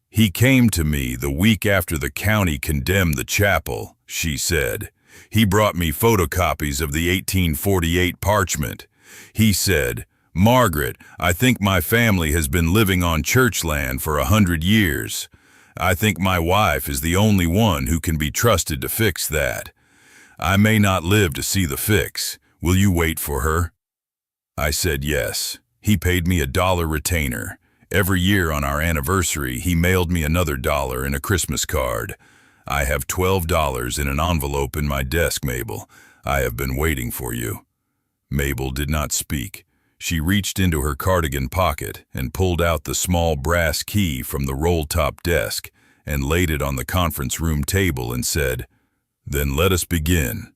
"He came to me the week after the county condemned the chapel," she said. "He brought me photocopies of the 1848 parchment. He said, 'Margaret, I think my family has been living on church land for 100 years. I think my wife is the only one who can be trusted to fix that. I may not live to see the fix. Will you wait for her?' I said yes. He paid me $1 retainer. Every year on our anniversary, he mailed me another $1 in a Christmas card. I have $12 in an envelope in my desk, Mabel. I have been waiting for you." Mabel did not speak. She reached into her cardigan pocket and pulled out the small brass key from the roll-top desk and laid it on the conference room table and said, "Then let us begin."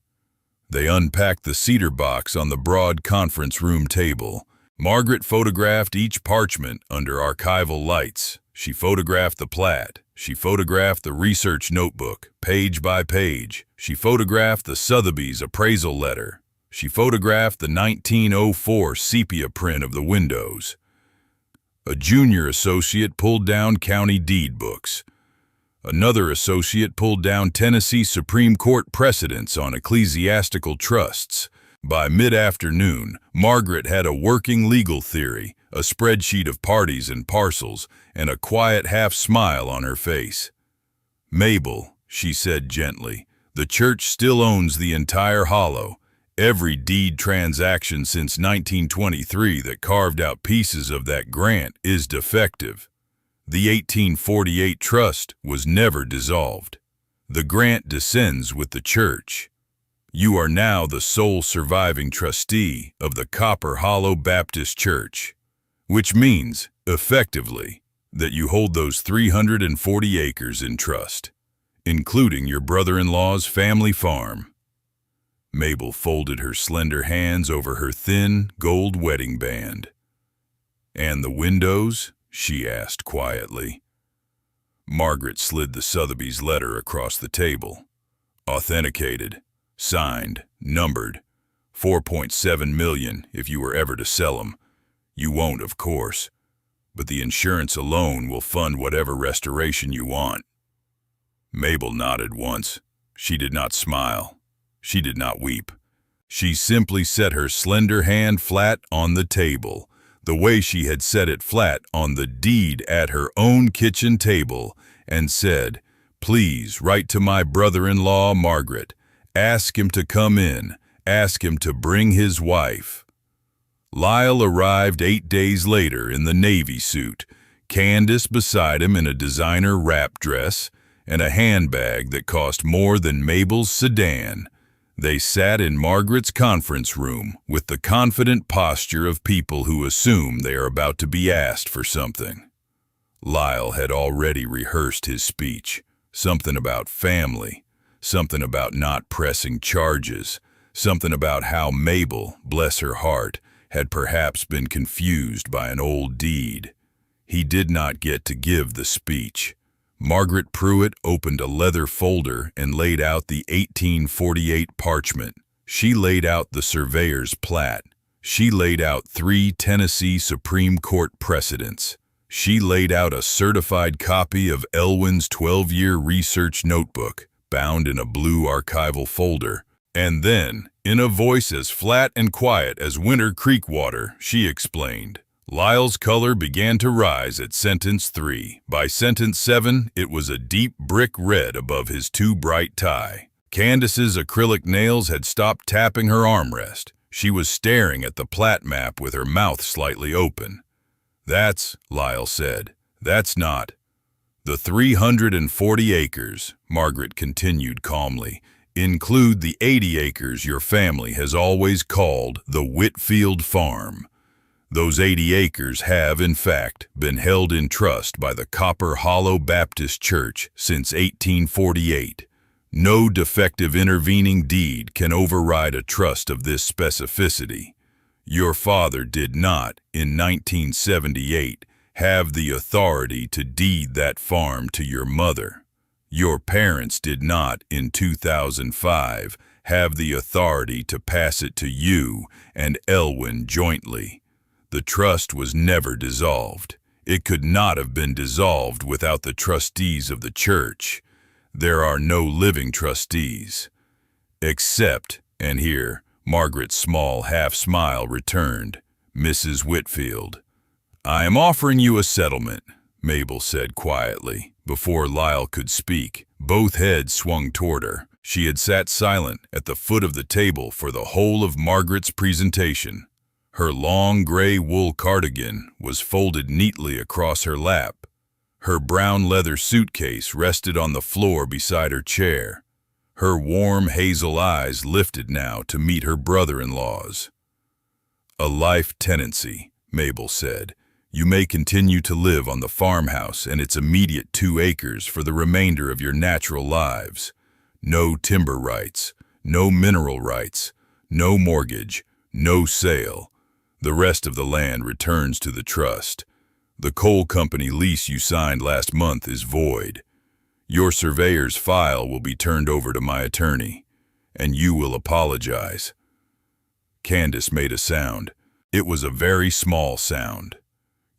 They unpacked the cedar box on the broad conference room table. Margaret photographed each parchment under archival lights. She photographed the plat. She photographed the research notebook, page by page. She photographed the Sotheby's appraisal letter. She photographed the 1904 sepia print of the windows. A junior associate pulled down county deed books. Another associate pulled down Tennessee Supreme Court precedents on ecclesiastical trusts. By mid-afternoon, Margaret had a working legal theory, a spreadsheet of parties and parcels, and a quiet half-smile on her face. "Mabel," she said gently, "the church still owns the entire hollow. Every deed transaction since 1923 that carved out pieces of that grant is defective. The 1848 trust was never dissolved. The grant descends with the church. You are now the sole surviving trustee of the Copper Hollow Baptist Church, which means, effectively, that you hold those 340 acres in trust, including your brother-in-law's family farm." Mabel folded her slender hands over her thin, gold wedding band. "And the windows?" she asked quietly. Margaret slid the Sotheby's letter across the table. "Authenticated, signed, numbered. 4.7 million if you were ever to sell them. You won't, of course, but the insurance alone will fund whatever restoration you want." Mabel nodded once. She did not smile. She did not weep. She simply set her slender hand flat on the table, the way she had set it flat on the deed at her own kitchen table, and said, "Please write to my brother-in-law, Margaret. Ask him to come in. Ask him to bring his wife." Lyle arrived 8 days later in the Navy suit, Candace beside him in a designer wrap dress and a handbag that cost more than Mabel's sedan. They sat in Margaret's conference room with the confident posture of people who assume they are about to be asked for something. Lyle had already rehearsed his speech, something about family, something about not pressing charges, something about how Mabel, bless her heart, had perhaps been confused by an old deed. He did not get to give the speech. Margaret Pruitt opened a leather folder and laid out the 1848 parchment. She laid out the surveyor's plat. She laid out 3 Tennessee Supreme Court precedents. She laid out a certified copy of Elwin's 12-year research notebook, bound in a blue archival folder. And then, in a voice as flat and quiet as winter creek water, she explained. Lyle's color began to rise at sentence 3. By sentence 7, it was a deep brick red above his too bright tie. Candace's acrylic nails had stopped tapping her armrest. She was staring at the plat map with her mouth slightly open. "That's," Lyle said, "that's not." The 340 acres, Margaret continued calmly, include the 80 acres your family has always called the Whitfield Farm. Those 80 acres have, in fact, been held in trust by the Copper Hollow Baptist Church since 1848. No defective intervening deed can override a trust of this specificity. Your father did not, in 1978, have the authority to deed that farm to your mother. Your parents did not, in 2005, have the authority to pass it to you and Elwin jointly. The trust was never dissolved. It could not have been dissolved without the trustees of the church. There are no living trustees. Except, and here, Margaret's small half-smile returned, Mrs. Whitfield. I am offering you a settlement, Mabel said quietly. Before Lyle could speak, both heads swung toward her. She had sat silent at the foot of the table for the whole of Margaret's presentation. Her long gray wool cardigan was folded neatly across her lap. Her brown leather suitcase rested on the floor beside her chair. Her warm hazel eyes lifted now to meet her brother-in-law's. A life tenancy, Mabel said. You may continue to live on the farmhouse and its immediate 2 acres for the remainder of your natural lives. No timber rights, no mineral rights, no mortgage, no sale. The rest of the land returns to the trust. The coal company lease you signed last month is void. Your surveyor's file will be turned over to my attorney, and you will apologize. Candace made a sound. It was a very small sound.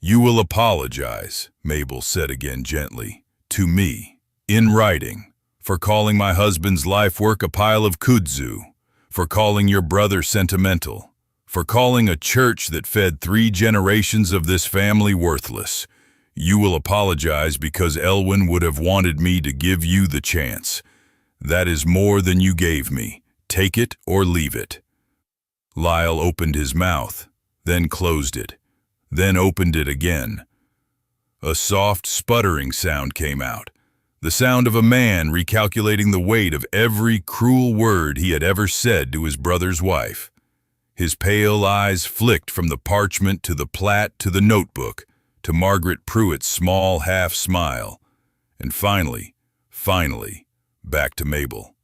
You will apologize, Mabel said again gently, to me, in writing, for calling my husband's life work a pile of kudzu, for calling your brother sentimental, for calling a church that fed 3 generations of this family worthless. You will apologize because Elwin would have wanted me to give you the chance. That is more than you gave me. Take it or leave it. Lyle opened his mouth, then closed it, then opened it again. A soft, sputtering sound came out, the sound of a man recalculating the weight of every cruel word he had ever said to his brother's wife. His pale eyes flicked from the parchment to the plat to the notebook, to Margaret Pruitt's small half-smile, and finally, back to Mabel.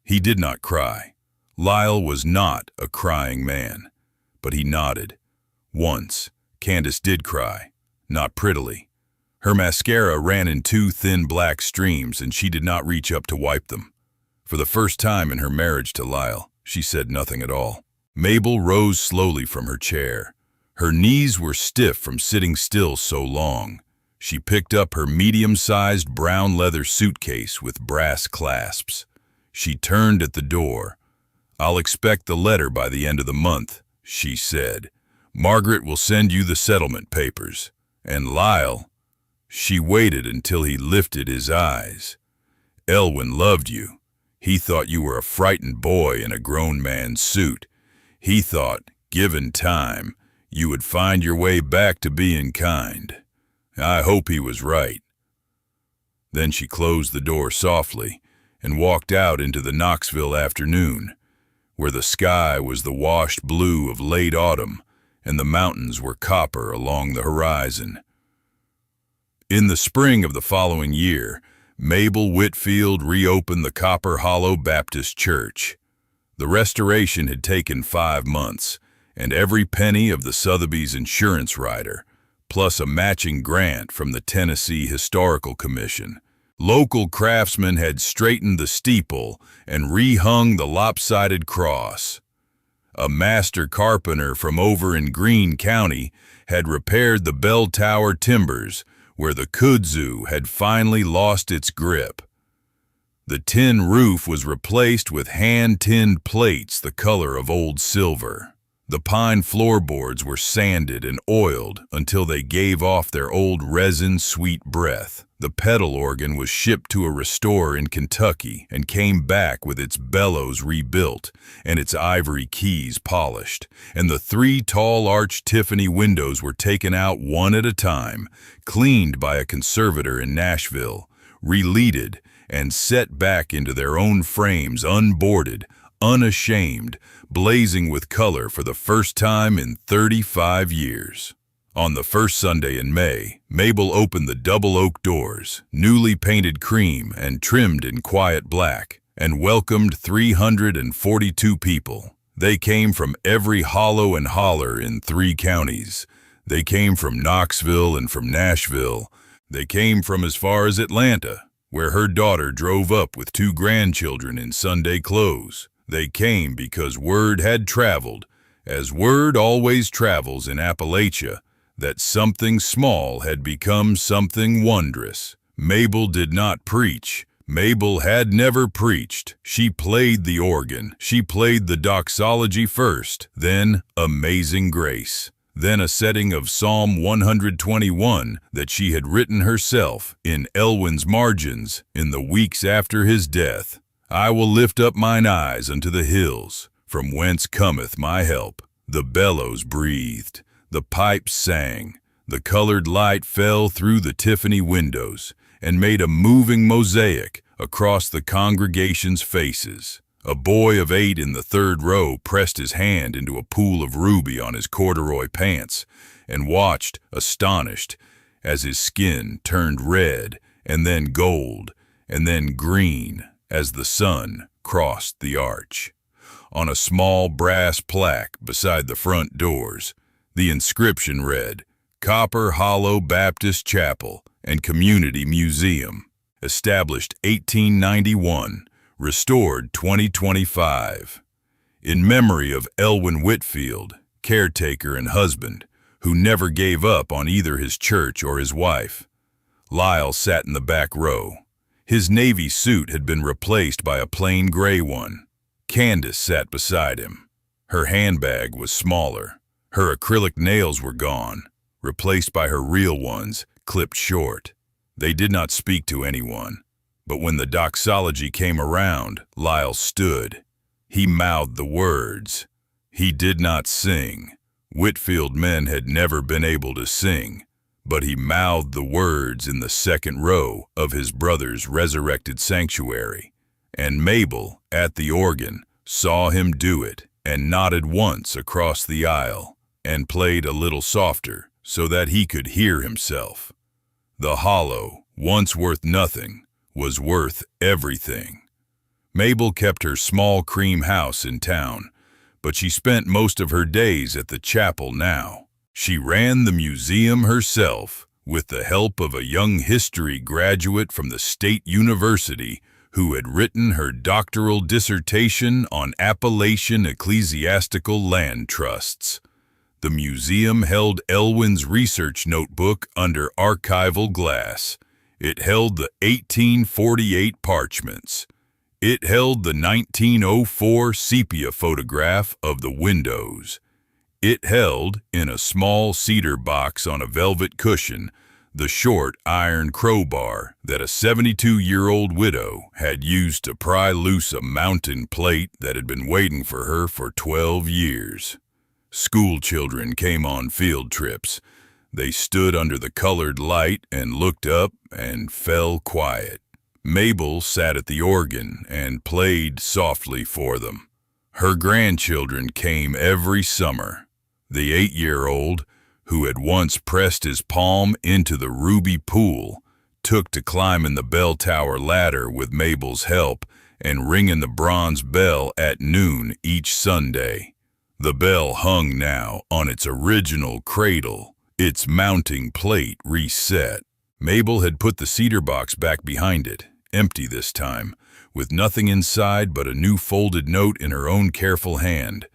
He did not cry. Lyle was not a crying man, but he nodded. Once, Candace did cry, not prettily. Her mascara ran in 2 thin black streams, and she did not reach up to wipe them. For the first time in her marriage to Lyle, she said nothing at all. Mabel rose slowly from her chair. Her knees were stiff from sitting still so long. She picked up her medium-sized brown leather suitcase with brass clasps. She turned at the door. I'll expect the letter by the end of the month, she said. Margaret will send you the settlement papers. And Lyle, she waited until he lifted his eyes. Elwin loved you. He thought you were a frightened boy in a grown man's suit. He thought, given time, you would find your way back to being kind. I hope he was right. Then she closed the door softly and walked out into the Knoxville afternoon, where the sky was the washed blue of late autumn and the mountains were copper along the horizon. In the spring of the following year, Mabel Whitfield reopened the Copper Hollow Baptist Church. The restoration had taken 5 months, and every penny of the Sotheby's insurance rider, plus a matching grant from the Tennessee Historical Commission. Local craftsmen had straightened the steeple and rehung the lopsided cross. A master carpenter from over in Greene County had repaired the bell tower timbers where the kudzu had finally lost its grip. The tin roof was replaced with hand-tinned plates the color of old silver. The pine floorboards were sanded and oiled until they gave off their old resin-sweet breath. The pedal organ was shipped to a restorer in Kentucky and came back with its bellows rebuilt and its ivory keys polished. And the 3 tall arched Tiffany windows were taken out one at a time, cleaned by a conservator in Nashville, re-leaded, and set back into their own frames unboarded, unashamed, blazing with color for the first time in 35 years. On the first Sunday in May, Mabel opened the double oak doors, newly painted cream and trimmed in quiet black, and welcomed 342 people. They came from every hollow and holler in 3 counties. They came from Knoxville and from Nashville. They came from as far as Atlanta, where her daughter drove up with 2 grandchildren in Sunday clothes. They came because word had traveled, as word always travels in Appalachia, that something small had become something wondrous. Mabel did not preach. Mabel had never preached. She played the organ. She played the doxology first, then Amazing Grace, then a setting of Psalm 121 that she had written herself in Elwin's margins in the weeks after his death. I will lift up mine eyes unto the hills, from whence cometh my help. The bellows breathed, the pipes sang, the colored light fell through the Tiffany windows and made a moving mosaic across the congregation's faces. A boy of 8 in the 3rd row pressed his hand into a pool of ruby on his corduroy pants and watched, astonished, as his skin turned red and then gold and then green as the sun crossed the arch. On a small brass plaque beside the front doors, the inscription read, Copper Hollow Baptist Chapel and Community Museum, established 1891, restored 2025. In memory of Elwin Whitfield, caretaker and husband, who never gave up on either his church or his wife. Lyle sat in the back row. His navy suit had been replaced by a plain gray one. Candace sat beside him. Her handbag was smaller. Her acrylic nails were gone, replaced by her real ones, clipped short. They did not speak to anyone, but when the doxology came around, Lyle stood. He mouthed the words. He did not sing. Whitfield men had never been able to sing, but he mouthed the words in the 2nd row of his brother's resurrected sanctuary, and Mabel, at the organ, saw him do it and nodded once across the aisle and played a little softer so that he could hear himself. The hollow, once worth nothing, was worth everything. Mabel kept her small cream house in town, but she spent most of her days at the chapel now. She ran the museum herself with the help of a young history graduate from the State University who had written her doctoral dissertation on Appalachian ecclesiastical land trusts. The museum held Elwin's research notebook under archival glass. It held the 1848 parchments. It held the 1904 sepia photograph of the windows. It held, in a small cedar box on a velvet cushion, the short iron crowbar that a 72-year-old widow had used to pry loose a mountain plate that had been waiting for her for 12 years. School children came on field trips. They stood under the colored light and looked up and fell quiet. Mabel sat at the organ and played softly for them. Her grandchildren came every summer. The 8-year-old, who had once pressed his palm into the ruby pool, took to climbing the bell tower ladder with Mabel's help and ringing the bronze bell at noon each Sunday. The bell hung now on its original cradle, its mounting plate reset. Mabel had put the cedar box back behind it, empty this time, with nothing inside but a new folded note in her own careful hand.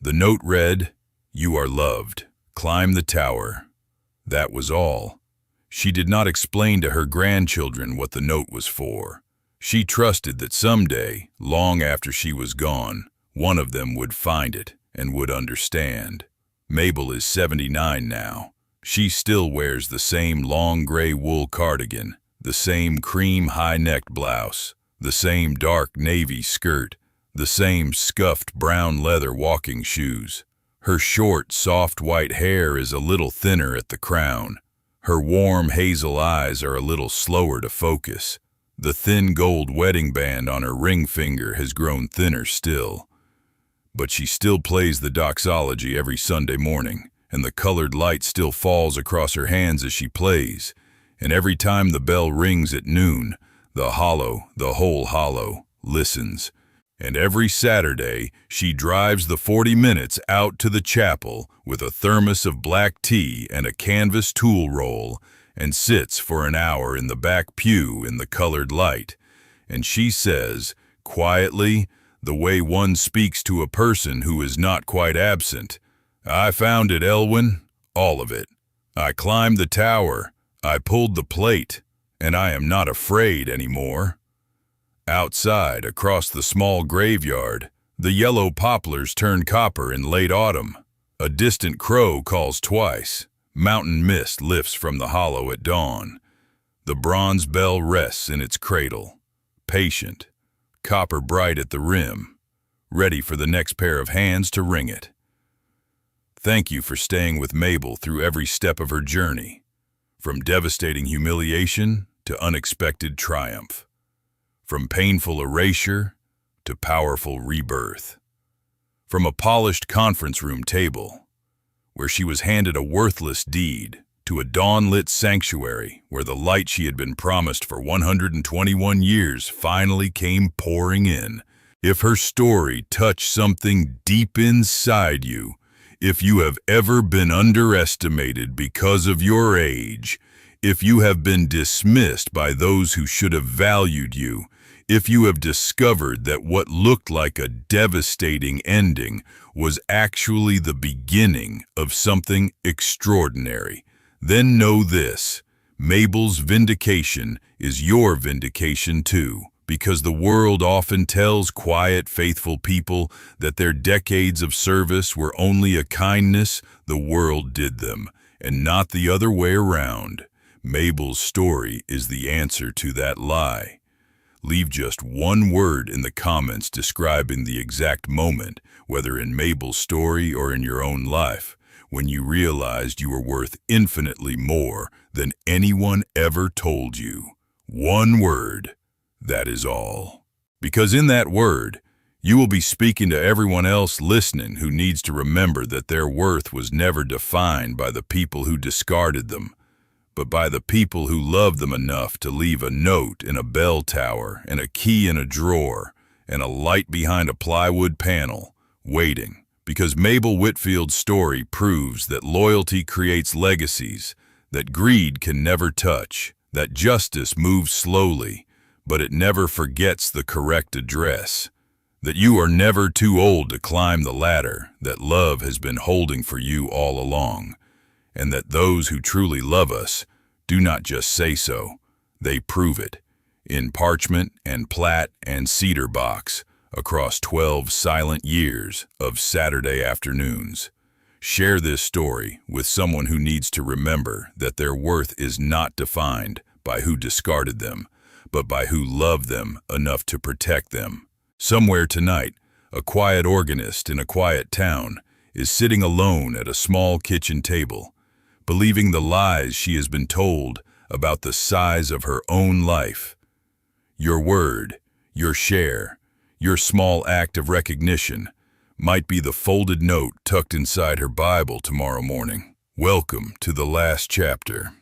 The note read, "You are loved. Climb the tower." That was all. She did not explain to her grandchildren what the note was for. She trusted that someday, long after she was gone, one of them would find it and would understand. Mabel is 79 now. She still wears the same long gray wool cardigan, the same cream high-necked blouse, the same dark navy skirt, the same scuffed brown leather walking shoes. Her short, soft white hair is a little thinner at the crown. Her warm hazel eyes are a little slower to focus. The thin gold wedding band on her ring finger has grown thinner still. But she still plays the doxology every Sunday morning, and the colored light still falls across her hands as she plays. And every time the bell rings at noon, the whole hollow, listens. And every Saturday, she drives the 40 minutes out to the chapel with a thermos of black tea and a canvas tool roll, and sits for an hour in the back pew in the colored light. And she says, quietly, the way one speaks to a person who is not quite absent, "I found it, Elwin, all of it. I climbed the tower, I pulled the plate, and I am not afraid anymore." Outside, across the small graveyard, the yellow poplars turn copper in late autumn. A distant crow calls twice. Mountain mist lifts from the hollow at dawn. The bronze bell rests in its cradle, patient, copper bright at the rim, ready for the next pair of hands to ring it. Thank you for staying with Mabel through every step of her journey, from devastating humiliation to unexpected triumph, from painful erasure to powerful rebirth, from a polished conference room table where she was handed a worthless deed to a dawn-lit sanctuary where the light she had been promised for 121 years finally came pouring in. If her story touched something deep inside you, if you have ever been underestimated because of your age, if you have been dismissed by those who should have valued you, if you have discovered that what looked like a devastating ending was actually the beginning of something extraordinary, then know this: Mabel's vindication is your vindication too, because the world often tells quiet, faithful people that their decades of service were only a kindness the world did them, and not the other way around. Mabel's story is the answer to that lie. Leave just one word in the comments describing the exact moment, whether in Mabel's story or in your own life, when you realized you were worth infinitely more than anyone ever told you. One word, that is all. Because in that word, you will be speaking to everyone else listening who needs to remember that their worth was never defined by the people who discarded them, but by the people who loved them enough to leave a note in a bell tower and a key in a drawer and a light behind a plywood panel, waiting. Because Mabel Whitfield's story proves that loyalty creates legacies, that greed can never touch, that justice moves slowly, but it never forgets the correct address, that you are never too old to climb the ladder that love has been holding for you all along, and that those who truly love us do not just say so, they prove it, in parchment and plat and cedar box, across 12 silent years of Saturday afternoons. Share this story with someone who needs to remember that their worth is not defined by who discarded them, but by who loved them enough to protect them. Somewhere tonight, a quiet organist in a quiet town is sitting alone at a small kitchen table, believing the lies she has been told about the size of her own life. Your word, your share, your small act of recognition might be the folded note tucked inside her Bible tomorrow morning. Welcome to the last chapter.